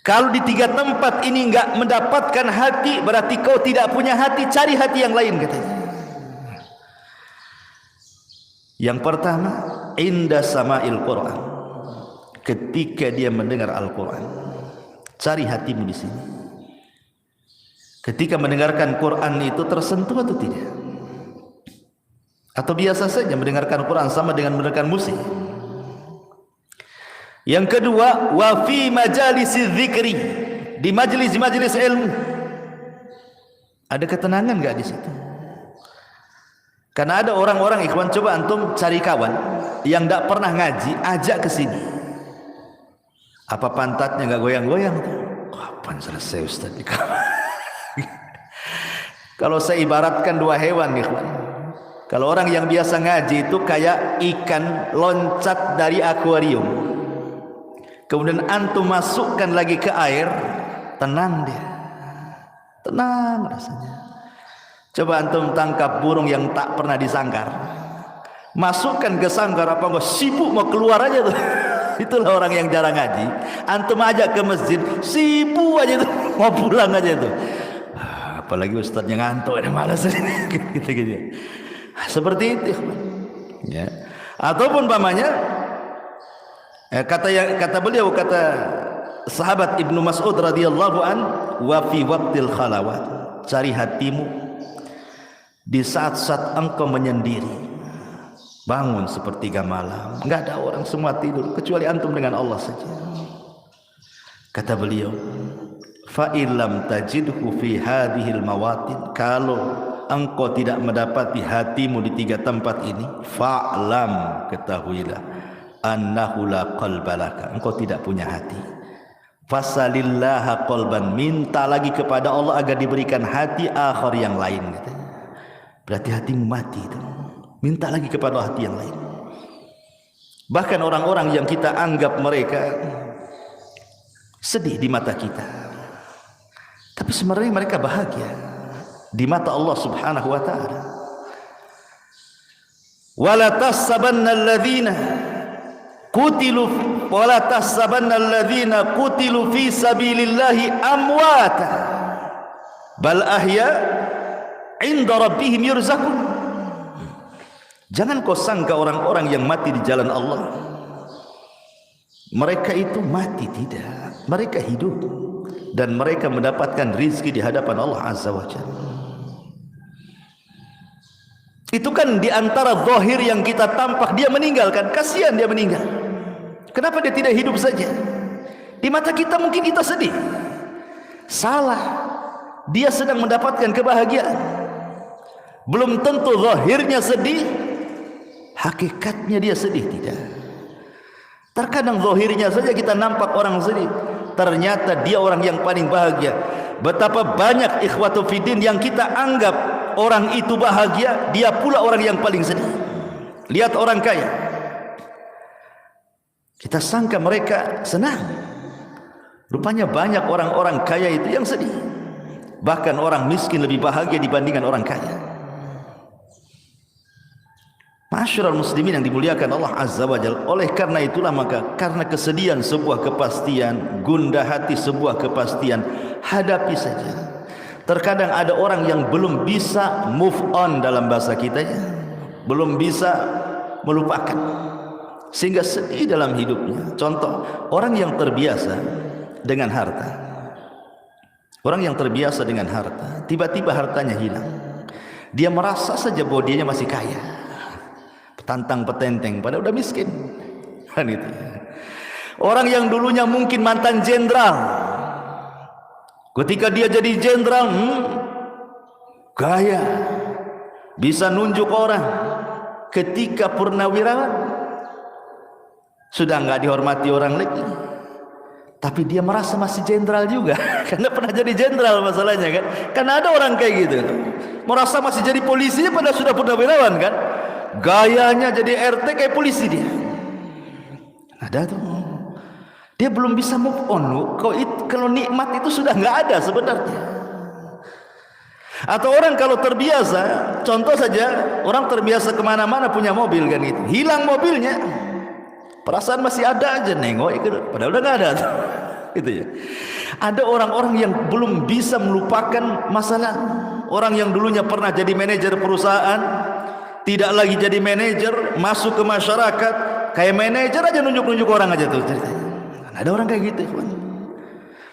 Kalau di 3 tempat ini enggak mendapatkan hati, berarti kau tidak punya hati. Cari hati yang lain, katanya. Yang pertama, inda sama'il Quran. Ketika dia mendengar Al-Quran, cari hatimu di sini. Ketika mendengarkan Quran itu tersentuh atau tidak? Atau biasa saja mendengarkan Quran sama dengan mendengarkan musik? Yang kedua, wa fi majalisi dzikri, di majelis-majelis ilmu. Ada ketenangan enggak di situ? Karena ada orang-orang, ikhwan, coba antum cari kawan yang enggak pernah ngaji, ajak ke sini. Apa pantatnya enggak goyang-goyang tuh? Kapan selesai Ustaz di kamar? Kalau saya ibaratkan 2 hewan, ikhwan. Kalau orang yang biasa ngaji itu kayak ikan loncat dari akuarium. Kemudian antum masukkan lagi ke air, tenang dia. Tenang rasanya. Coba antum tangkap burung yang tak pernah disangkar. Masukkan ke sangkar, apa enggak sibuk mau keluar aja tuh. Itulah orang yang jarang ngaji. Antum ajak ke masjid, sibuk aja tuh, mau pulang aja tuh. Apalagi ustadznya ngantuk, ada malas gitu. Seperti itu, ya. Ataupun pamannya, kata beliau, kata sahabat Ibnu Mas'ud radhiyallahu an, wa fi waqtil khalawat, cari hatimu di saat-saat engkau menyendiri. Bangun sepertiga malam, enggak ada orang, semua tidur kecuali antum dengan Allah saja. Kata beliau, fa illam tajidhu fi hadhil mawatin, kalau engkau tidak mendapati hatimu di 3 tempat ini, fa'lam, ketahuilah, annahu la qalbalaka, engkau tidak punya hati. Fasalillaha qalban, minta lagi kepada Allah agar diberikan hati akhar yang lain, katanya. Berarti hatimu mati itu. Minta lagi kepada hati yang lain. Bahkan orang-orang yang kita anggap mereka sedih di mata kita, tapi sebenarnya mereka bahagia di mata Allah Subhanahu wa taala. Wala tahsabanna alladhina qutilu wala tahsabanna alladhina qutilu fi sabilillahi amwata bal ahya 'inda rabbihim yurzaqun. Jangan kau sangka orang-orang yang mati di jalan Allah mereka itu mati, tidak. Mereka hidup dan mereka mendapatkan rizki di hadapan Allah Azza wa Jalla. Itu kan di antara zahir yang kita tampak. Dia meninggalkan, kasihan dia meninggal. Kenapa dia tidak hidup saja? Di mata kita mungkin kita sedih. Salah, dia sedang mendapatkan kebahagiaan. Belum tentu zahirnya sedih, hakikatnya dia sedih, tidak. Terkadang zahirnya saja kita nampak orang sedih, ternyata dia orang yang paling bahagia. Betapa banyak ikhwatu fiddin yang kita anggap orang itu bahagia, dia pula orang yang paling sedih. Lihat orang kaya, kita sangka mereka senang, rupanya banyak orang-orang kaya itu yang sedih. Bahkan orang miskin lebih bahagia dibandingkan orang kaya. Masyarul muslimin yang dimuliakan Allah Azza wa Jalla. Oleh karena itulah, maka karena kesedihan sebuah kepastian, gundah hati sebuah kepastian, hadapi saja. Terkadang ada orang yang belum bisa move on dalam bahasa kita, ya, belum bisa melupakan, sehingga sedih dalam hidupnya. Contoh, orang yang terbiasa dengan harta, orang yang terbiasa dengan harta, tiba-tiba hartanya hilang, dia merasa saja bahwa dia masih kaya, tantang petenteng, pada udah miskin kan itu. Orang yang dulunya mungkin mantan jenderal, ketika dia jadi jenderal, gaya, bisa nunjuk orang. Ketika purnawirawan, sudah nggak dihormati orang lagi, tapi dia merasa masih jenderal juga karena pernah jadi jenderal. Masalahnya kan, karena ada orang kayak gitu, merasa masih jadi polisi padahal sudah purnawirawan kan. Gayanya jadi RT kayak polisi dia. Ada tuh. Dia belum bisa move on. Kalau nikmat itu sudah nggak ada sebenarnya. Atau orang kalau terbiasa, contoh saja, orang terbiasa kemana-mana punya mobil kan gitu, hilang mobilnya, perasaan masih ada aja nengok, padahal udah nggak ada. Gitu ya. Ada orang-orang yang belum bisa melupakan masalah. Orang yang dulunya pernah jadi manajer perusahaan, tidak lagi jadi manajer, masuk ke masyarakat, kayak manajer aja nunjuk-nunjuk orang aja tuh. Ada orang kayak gitu.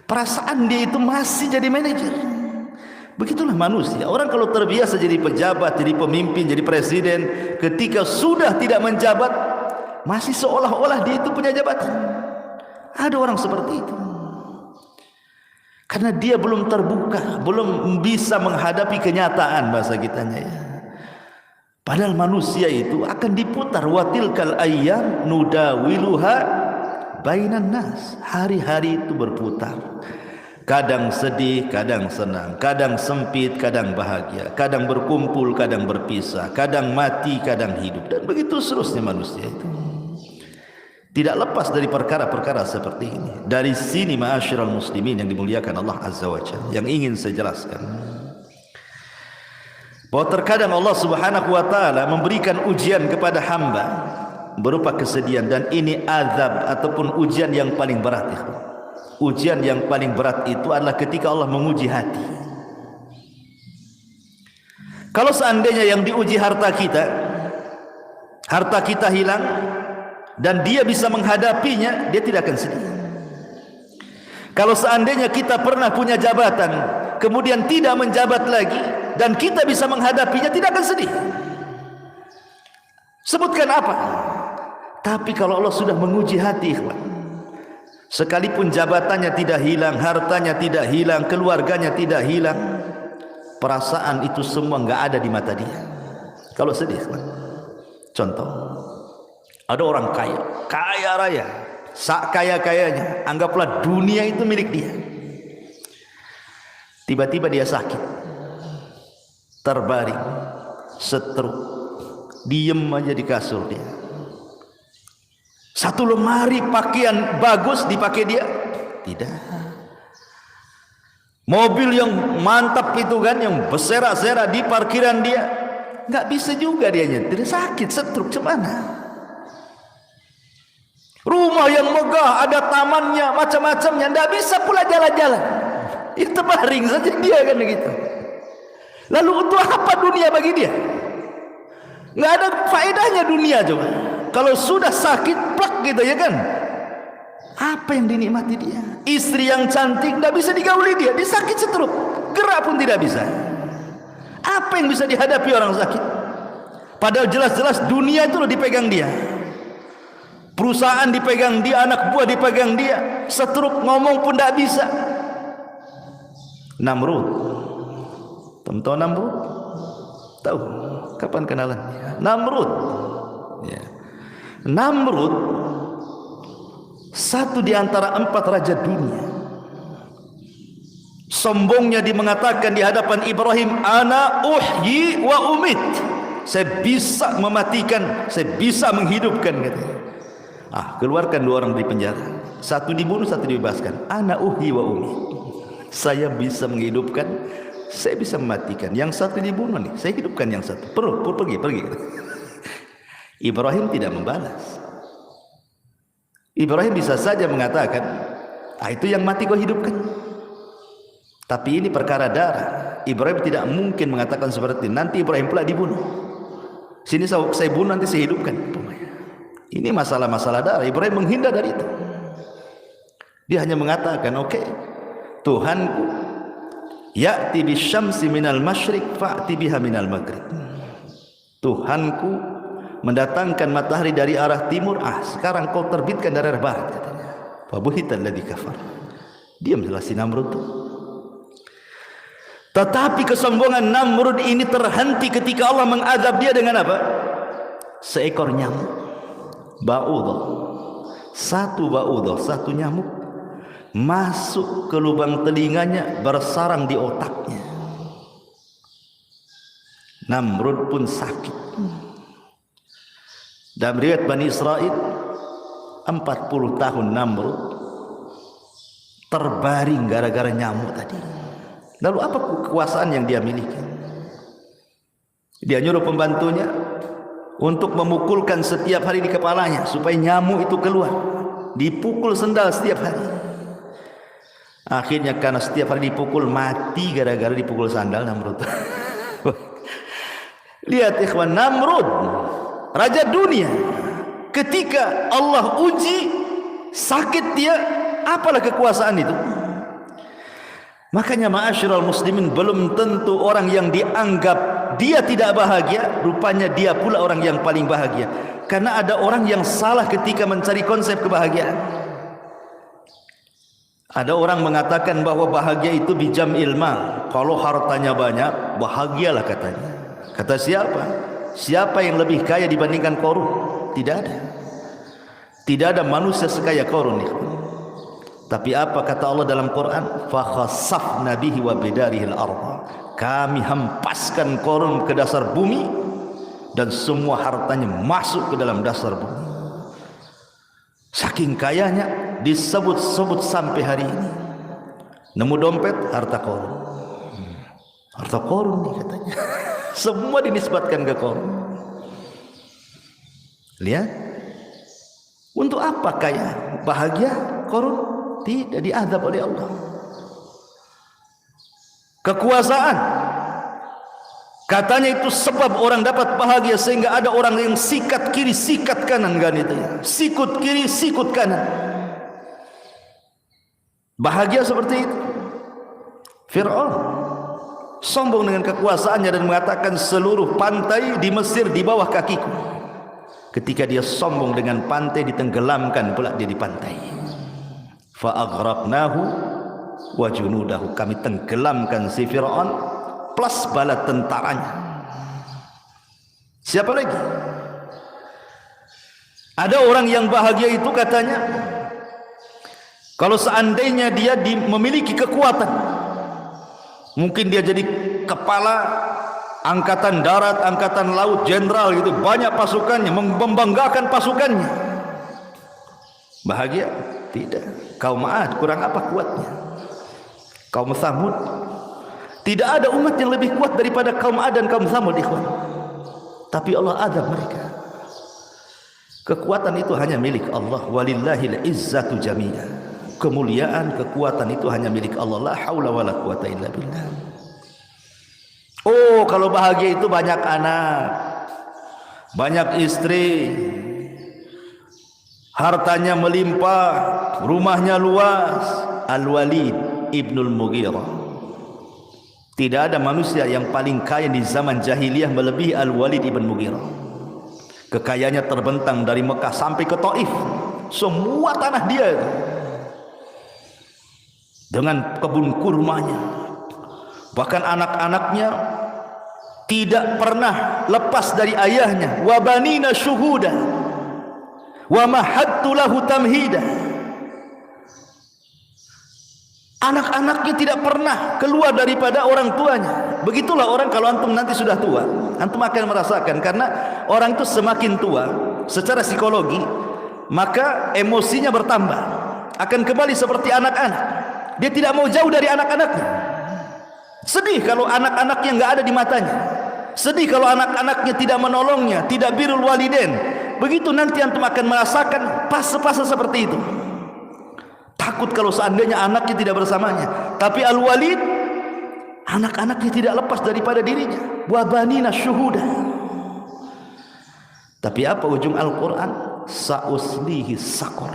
Perasaan dia itu masih jadi manajer. Begitulah manusia. Orang kalau terbiasa jadi pejabat, jadi pemimpin, jadi presiden, ketika sudah tidak menjabat, masih seolah-olah dia itu punya jabatan. Ada orang seperti itu. Karena dia belum terbuka, belum bisa menghadapi kenyataan bahasa kitanya ya. Padahal manusia itu akan diputar, watilkal ayyam nudawiluha bainan nas. Hari-hari itu berputar. Kadang sedih, kadang senang, kadang sempit, kadang bahagia, kadang berkumpul, kadang berpisah, kadang mati, kadang hidup, dan begitu seterusnya manusia itu. Tidak lepas dari perkara-perkara seperti ini. Dari sini ma'asyiral muslimin yang dimuliakan Allah Azza wa Jalla, yang ingin saya jelaskan, bahwa terkadang Allah Subhanahu wa taala memberikan ujian kepada hamba berupa kesedihan, dan ini azab ataupun ujian yang paling berat. Ujian yang paling berat itu adalah ketika Allah menguji hati. Kalau seandainya yang diuji harta kita hilang dan dia bisa menghadapinya, dia tidak akan sedih. Kalau seandainya kita pernah punya jabatan, kemudian tidak menjabat lagi, dan kita bisa menghadapinya, tidak akan sedih. Sebutkan apa? Tapi kalau Allah sudah menguji hati, sekalipun jabatannya tidak hilang, hartanya tidak hilang, keluarganya tidak hilang, perasaan itu semua nggak ada di mata dia. Kalau sedih, contoh, ada orang kaya raya, sak kaya-kayanya, anggaplah dunia itu milik dia. Tiba-tiba dia sakit, terbaring, stroke, diem aja di kasur dia. Satu lemari pakaian bagus dipakai dia? Tidak. Mobil yang mantap itu kan, yang berserak-serak di parkiran dia, nggak bisa juga dia nyetir, sakit, stroke, cuman. Rumah yang megah, ada tamannya, macam-macamnya, tidak bisa pula jalan-jalan. Itu baring saja dia kan begitu. Lalu untuk apa dunia bagi dia? Nggak ada faedahnya dunia coba. Kalau sudah sakit plak gitu ya kan. Apa yang dinikmati dia? Istri yang cantik tidak bisa digauli dia sakit stroke, gerak pun tidak bisa. Apa yang bisa dihadapi orang sakit? Padahal jelas-jelas dunia itu loh dipegang dia. Perusahaan dipegang dia, anak buah dipegang dia, stroke, ngomong pun tidak bisa. Namrud, tahu Namrud? Tahu? Kapan kenalannya? Namrud. Ya. Namrud satu di antara 4 raja dunia. Sombongnya dia mengatakan di hadapan Ibrahim, ana uhyi wa umit. Saya bisa mematikan, saya bisa menghidupkan katanya. Keluarkan 2 orang dari penjara, satu dibunuh, satu dibebaskan. Ana uhyi wa umit. Saya bisa menghidupkan, saya bisa mematikan. Yang satu dibunuh nih, saya hidupkan yang satu. Pergi. Ibrahim tidak membalas. Ibrahim bisa saja mengatakan, itu yang mati kau hidupkan. Tapi ini perkara darah. Ibrahim tidak mungkin mengatakan seperti itu. Nanti Ibrahim pula dibunuh. Sini saya bunuh, nanti saya hidupkan. Ini masalah-masalah darah. Ibrahim menghindar dari itu. Dia hanya mengatakan, oke, Tuhanku, ya'ti bisyamsi minal masyriq fa'ti biha minal maghrib. Tuhanku mendatangkan matahari dari arah timur, sekarang kau terbitkan dari arah barat, katanya. Fa buhital ladzi kafar. Diam jelas si Namrud. Tetapi kesombongan Namrud ini terhenti ketika Allah mengazab dia dengan apa? Seekor nyamuk. Ba'udah. Satu nyamuk masuk ke lubang telinganya, bersarang di otaknya. Namrud pun sakit. Dalam riwayat Bani Israel, 40 tahun Namrud terbaring gara-gara nyamuk tadi. Lalu apa kekuasaan yang dia miliki? Dia nyuruh pembantunya untuk memukulkan setiap hari di kepalanya supaya nyamuk itu keluar. Dipukul sendal setiap hari. Akhirnya karena setiap hari dipukul, mati gara-gara dipukul sandal Namrud. Lihat ikhwan, Namrud, raja dunia, ketika Allah uji, sakit dia, apalah kekuasaan itu. Makanya ma'asyiral muslimin, belum tentu orang yang dianggap dia tidak bahagia, rupanya dia pula orang yang paling bahagia. Karena ada orang yang salah ketika mencari konsep kebahagiaan. Ada orang mengatakan bahwa bahagia itu bijam ilma. Kalau hartanya banyak, bahagialah katanya. Kata siapa? Siapa yang lebih kaya dibandingkan Qarun? Tidak ada. Tidak ada manusia sekaya Qarun. Tapi apa kata Allah dalam Quran? Fa khasafna bihi wa bidarihil ardh. Kami hempaskan Qarun ke dasar bumi dan semua hartanya masuk ke dalam dasar bumi. Saking kayanya disebut-sebut sampai hari ini. Nemu dompet, harta Qarun. Harta Qarun nih katanya. Semua dinisbatkan ke Qarun. Lihat. Untuk apa kaya? Bahagia Qarun? Tidak, diazab oleh Allah. Kekuasaan, katanya itu sebab orang dapat bahagia, sehingga ada orang yang sikat kiri sikat kanan, kan itu ya. Sikut kiri sikut kanan. Bahagia seperti itu. Fir'aun sombong dengan kekuasaannya dan mengatakan seluruh pantai di Mesir di bawah kakiku. Ketika dia sombong dengan pantai, ditenggelamkan pula dia di pantai. Fa aghraqnahu wa junudahu. Kami tenggelamkan si Fir'aun plus bala tentaranya. Siapa lagi? Ada orang yang bahagia itu katanya, kalau seandainya dia memiliki kekuatan, mungkin dia jadi kepala angkatan darat, angkatan laut, jenderal gitu, banyak pasukannya, membanggakan pasukannya. Bahagia? Tidak. Kaum Ad kurang apa kuatnya? Kaum Tsamud, tidak ada umat yang lebih kuat daripada kaum Ad dan kaum Tsamud, ikhwan. Tapi Allah azab mereka. Kekuatan itu hanya milik Allah. Walillahil izzatu jami'an. Kemuliaan, kekuatan itu hanya milik Allah. La haula wala quwata illa billah. Oh, kalau bahagia itu banyak anak, banyak istri, hartanya melimpah, rumahnya luas. Al-Walid ibnul Mughirah. Tidak ada manusia yang paling kaya di zaman jahiliyah melebihi Al-Walid ibn Mughirah. Kekayaannya terbentang dari Mekah sampai ke Taif. Semua tanah dia dengan kebun kurmanya. Bahkan anak-anaknya tidak pernah lepas dari ayahnya. Wa banina syuhuda wa mahattu lahu tamhida. Anak-anaknya tidak pernah keluar daripada orang tuanya. Begitulah orang kalau antum nanti sudah tua, antum akan merasakan, karena orang itu semakin tua secara psikologi, maka emosinya bertambah, akan kembali seperti anak-anak. Dia tidak mau jauh dari anak-anaknya. Sedih kalau anak-anaknya nggak ada di matanya. Sedih kalau anak-anaknya tidak menolongnya, tidak birrul walidain. Begitu nanti antum akan merasakan fase-fase seperti itu. Takut kalau seandainya anaknya tidak bersamanya. Tapi Al-Walid, anak-anaknya tidak lepas daripada dirinya. Wa banina syuhuda. Tapi apa ujung Al-Quran? Sa'uslihi saqar.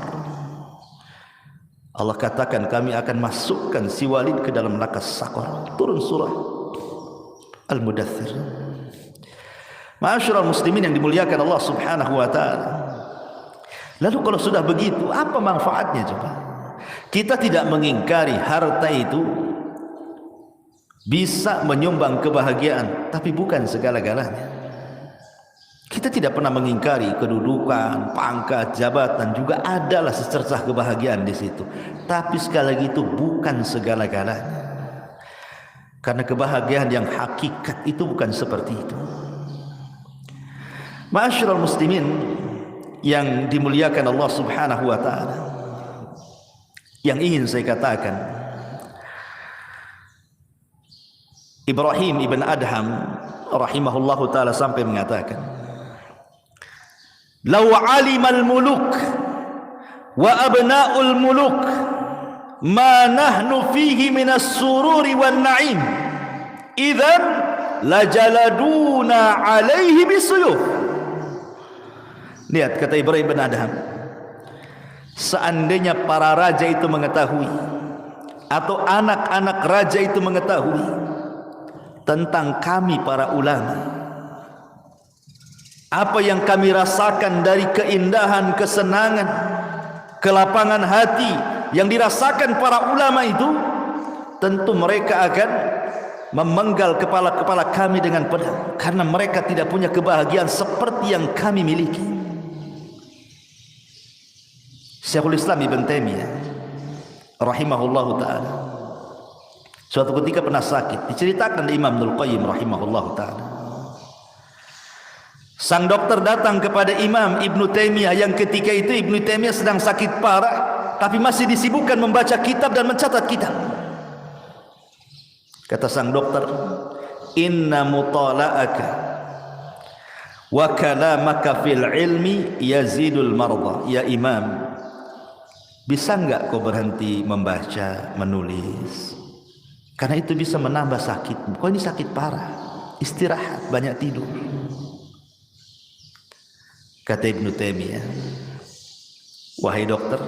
Allah katakan kami akan masukkan si Walid ke dalam neraka saqar. Turun surah Al-Mudaththir. Ma'asyiral muslimin yang dimuliakan Allah Subhanahu wa taala. Lalu kalau sudah begitu, apa manfaatnya coba? Kita tidak mengingkari harta itu bisa menyumbang kebahagiaan, tapi bukan segala-galanya. Kita tidak pernah mengingkari kedudukan, pangkat, jabatan, juga adalah secercah kebahagiaan di situ. Tapi sekali lagi itu bukan segala-galanya. Karena kebahagiaan yang hakikat itu bukan seperti itu. Ma'asyiral muslimin yang dimuliakan Allah Subhanahu wa taala. Yang ingin saya katakan, Ibrahim ibn Adham rahimahullahu taala sampai mengatakan, "Law 'alimal muluk wa abna'ul muluk ma nahnu fihi minas sururi wan na'im idzan lajaladuna 'alaihi bisuyuf." Lihat kata Ibrahim bin Adham, seandainya para raja itu mengetahui atau anak-anak raja itu mengetahui tentang kami para ulama, apa yang kami rasakan dari keindahan, kesenangan, kelapangan hati yang dirasakan para ulama itu, tentu mereka akan memenggal kepala-kepala kami dengan pedang, karena mereka tidak punya kebahagiaan seperti yang kami miliki. Syekhul Islam Ibn Taimiyah rahimahullahu ta'ala suatu ketika pernah sakit, diceritakan Imam Ibnul Qayyim rahimahullahu ta'ala. Sang dokter datang kepada Imam Ibn Taimiyah yang ketika itu Ibn Taimiyah sedang sakit parah, tapi masih disibukkan membaca kitab dan mencatat kitab. Kata sang dokter, "Inna mutala'aka wa kalamaka fil ilmi yazidul marda." Ya Imam, bisa enggak kau berhenti membaca, menulis? Karena itu bisa menambah sakit. Kau ini sakit parah, istirahat, banyak tidur. Kata Ibn Taimiyah, "Wahai dokter,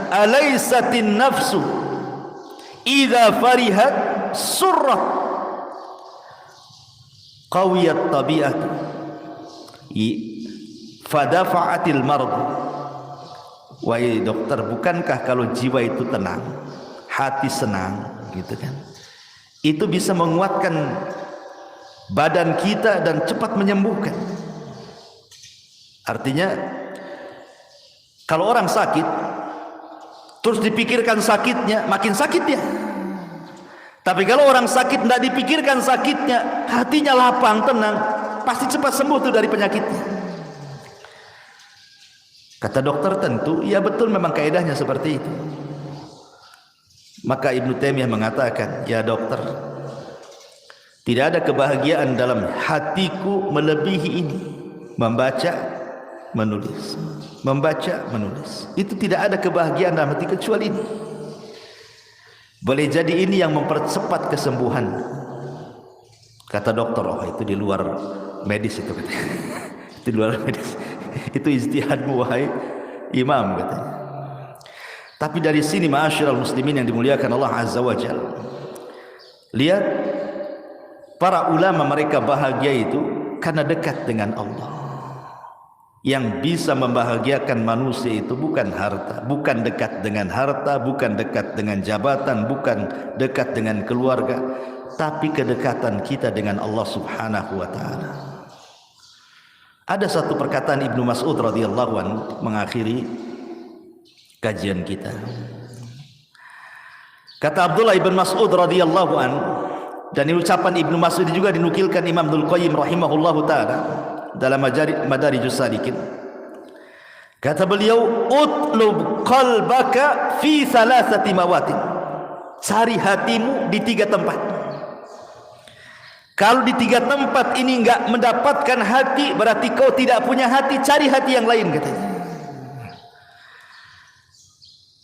alaisatin nafsu idza farihat surrat qawiyat tabi'at fadafa'atil marad." Wahai dokter, bukankah kalau jiwa itu tenang, hati senang, gitu kan, itu bisa menguatkan badan kita dan cepat menyembuhkan. Artinya kalau orang sakit terus dipikirkan sakitnya, makin sakit dia. Tapi kalau orang sakit tidak dipikirkan sakitnya, hatinya lapang, tenang, pasti cepat sembuh tuh dari penyakitnya. Kata dokter, tentu ya betul, memang kaidahnya seperti itu. Maka Ibnu Taimiyah mengatakan, "Ya dokter, tidak ada kebahagiaan dalam hatiku melebihi ini, membaca, menulis, membaca, menulis. Itu tidak ada kebahagiaan dalam hati kecuali ini. Boleh jadi ini yang mempercepat kesembuhan." Kata dokter, "Oh itu di luar medis itu," katanya. Itu di luar medis. Itu ijtihadmu wahai imam, katanya. Tapi dari sini ma'asyiral muslimin yang dimuliakan Allah Azza wa Jalla, lihat para ulama, mereka bahagia itu karena dekat dengan Allah. Yang bisa membahagiakan manusia itu bukan harta, bukan dekat dengan harta, bukan dekat dengan jabatan, bukan dekat dengan keluarga, tapi kedekatan kita dengan Allah Subhanahu wa taala. Ada satu perkataan Ibnu Mas'ud radhiyallahu anhu mengakhiri kajian kita. Kata Abdullah ibn Mas'ud radhiyallahu anhu, dan ucapan Ibnu Mas'ud juga dinukilkan Imam Ibnul Qayyim rahimahullahu taala dalam Madarijus Salikin. Kata beliau, "Utlub qalbaka fi thalathati mawatin." Cari hatimu di 3 tempat. Kalau di 3 tempat ini enggak mendapatkan hati, berarti kau tidak punya hati. Cari hati yang lain, katanya.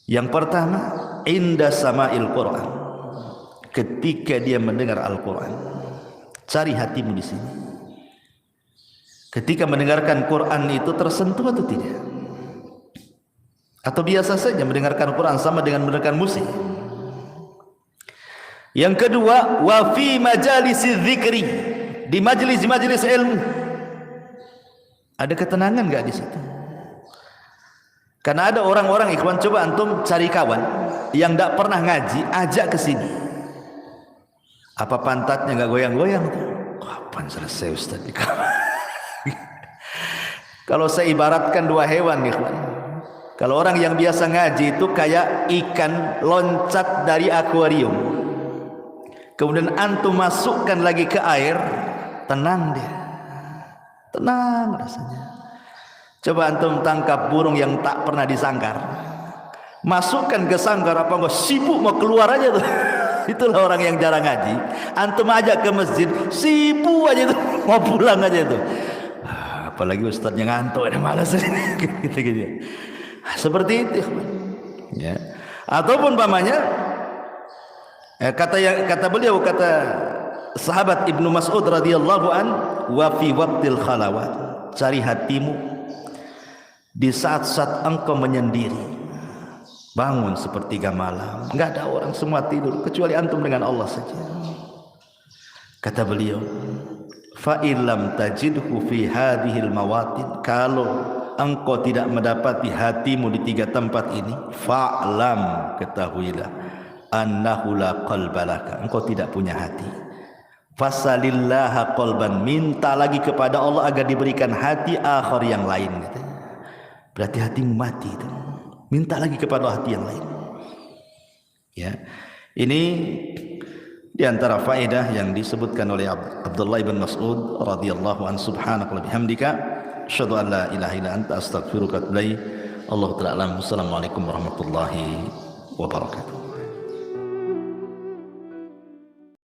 Yang pertama, inda sama'il Quran. Ketika dia mendengar Al-Quran, cari hatimu di sini. Ketika mendengarkan Quran itu tersentuh atau tidak? Atau biasa saja mendengarkan Quran sama dengan mendengarkan musik? Yang kedua, wa fi majalisi dzikri, di majelis-majelis ilmu. Ada ketenangan enggak di situ? Karena ada orang-orang, ikhwan, coba antum cari kawan yang enggak pernah ngaji, ajak ke sini. Apa pantatnya enggak goyang-goyang? Kapan selesai Ustaz? Kalau saya ibaratkan 2 hewan, ikhwan. Kalau orang yang biasa ngaji itu kayak ikan loncat dari akuarium. Kemudian antum masukkan lagi ke air, tenang dia, tenang rasanya. Coba antum tangkap burung yang tak pernah disangkar, masukkan ke sangkar, apa enggak sibuk mau keluar aja tuh. Itulah orang yang jarang ngaji. Antum ajak ke masjid, sibuk aja tuh, mau pulang aja tuh. Apalagi ustadznya ngantuk, ada malas gitu. Seperti itu. Ya. Ataupun pamannya kata beliau, kata sahabat Ibnu Mas'ud radhiyallahu an, wa fi waqtil khalawat, cari hatimu di saat-saat engkau menyendiri. Bangun sepertiga malam, enggak ada orang, semua tidur kecuali antum dengan Allah saja. Kata beliau, fa illam tajidhu fi hadhil mawatin, kalau engkau tidak mendapati hatimu di tiga tempat ini, fa'lam, ketahuilah, annahu la qalbalaka, engkau tidak punya hati. Fasalillaha qalban, minta lagi kepada Allah agar diberikan hati akhar yang lain, katanya. Berarti hatimu mati itu. Minta lagi kepada hati yang lain. Ya, ini diantara faedah yang disebutkan oleh Abdullah bin Mas'ud radhiyallahu an. Subhanaka wa bihamdika, asyhadu an la ilaha illa anta, astaghfiruka wa atubu ilaik. Allahu ta'ala alam. Assalamualaikum warahmatullahi wabarakatuh.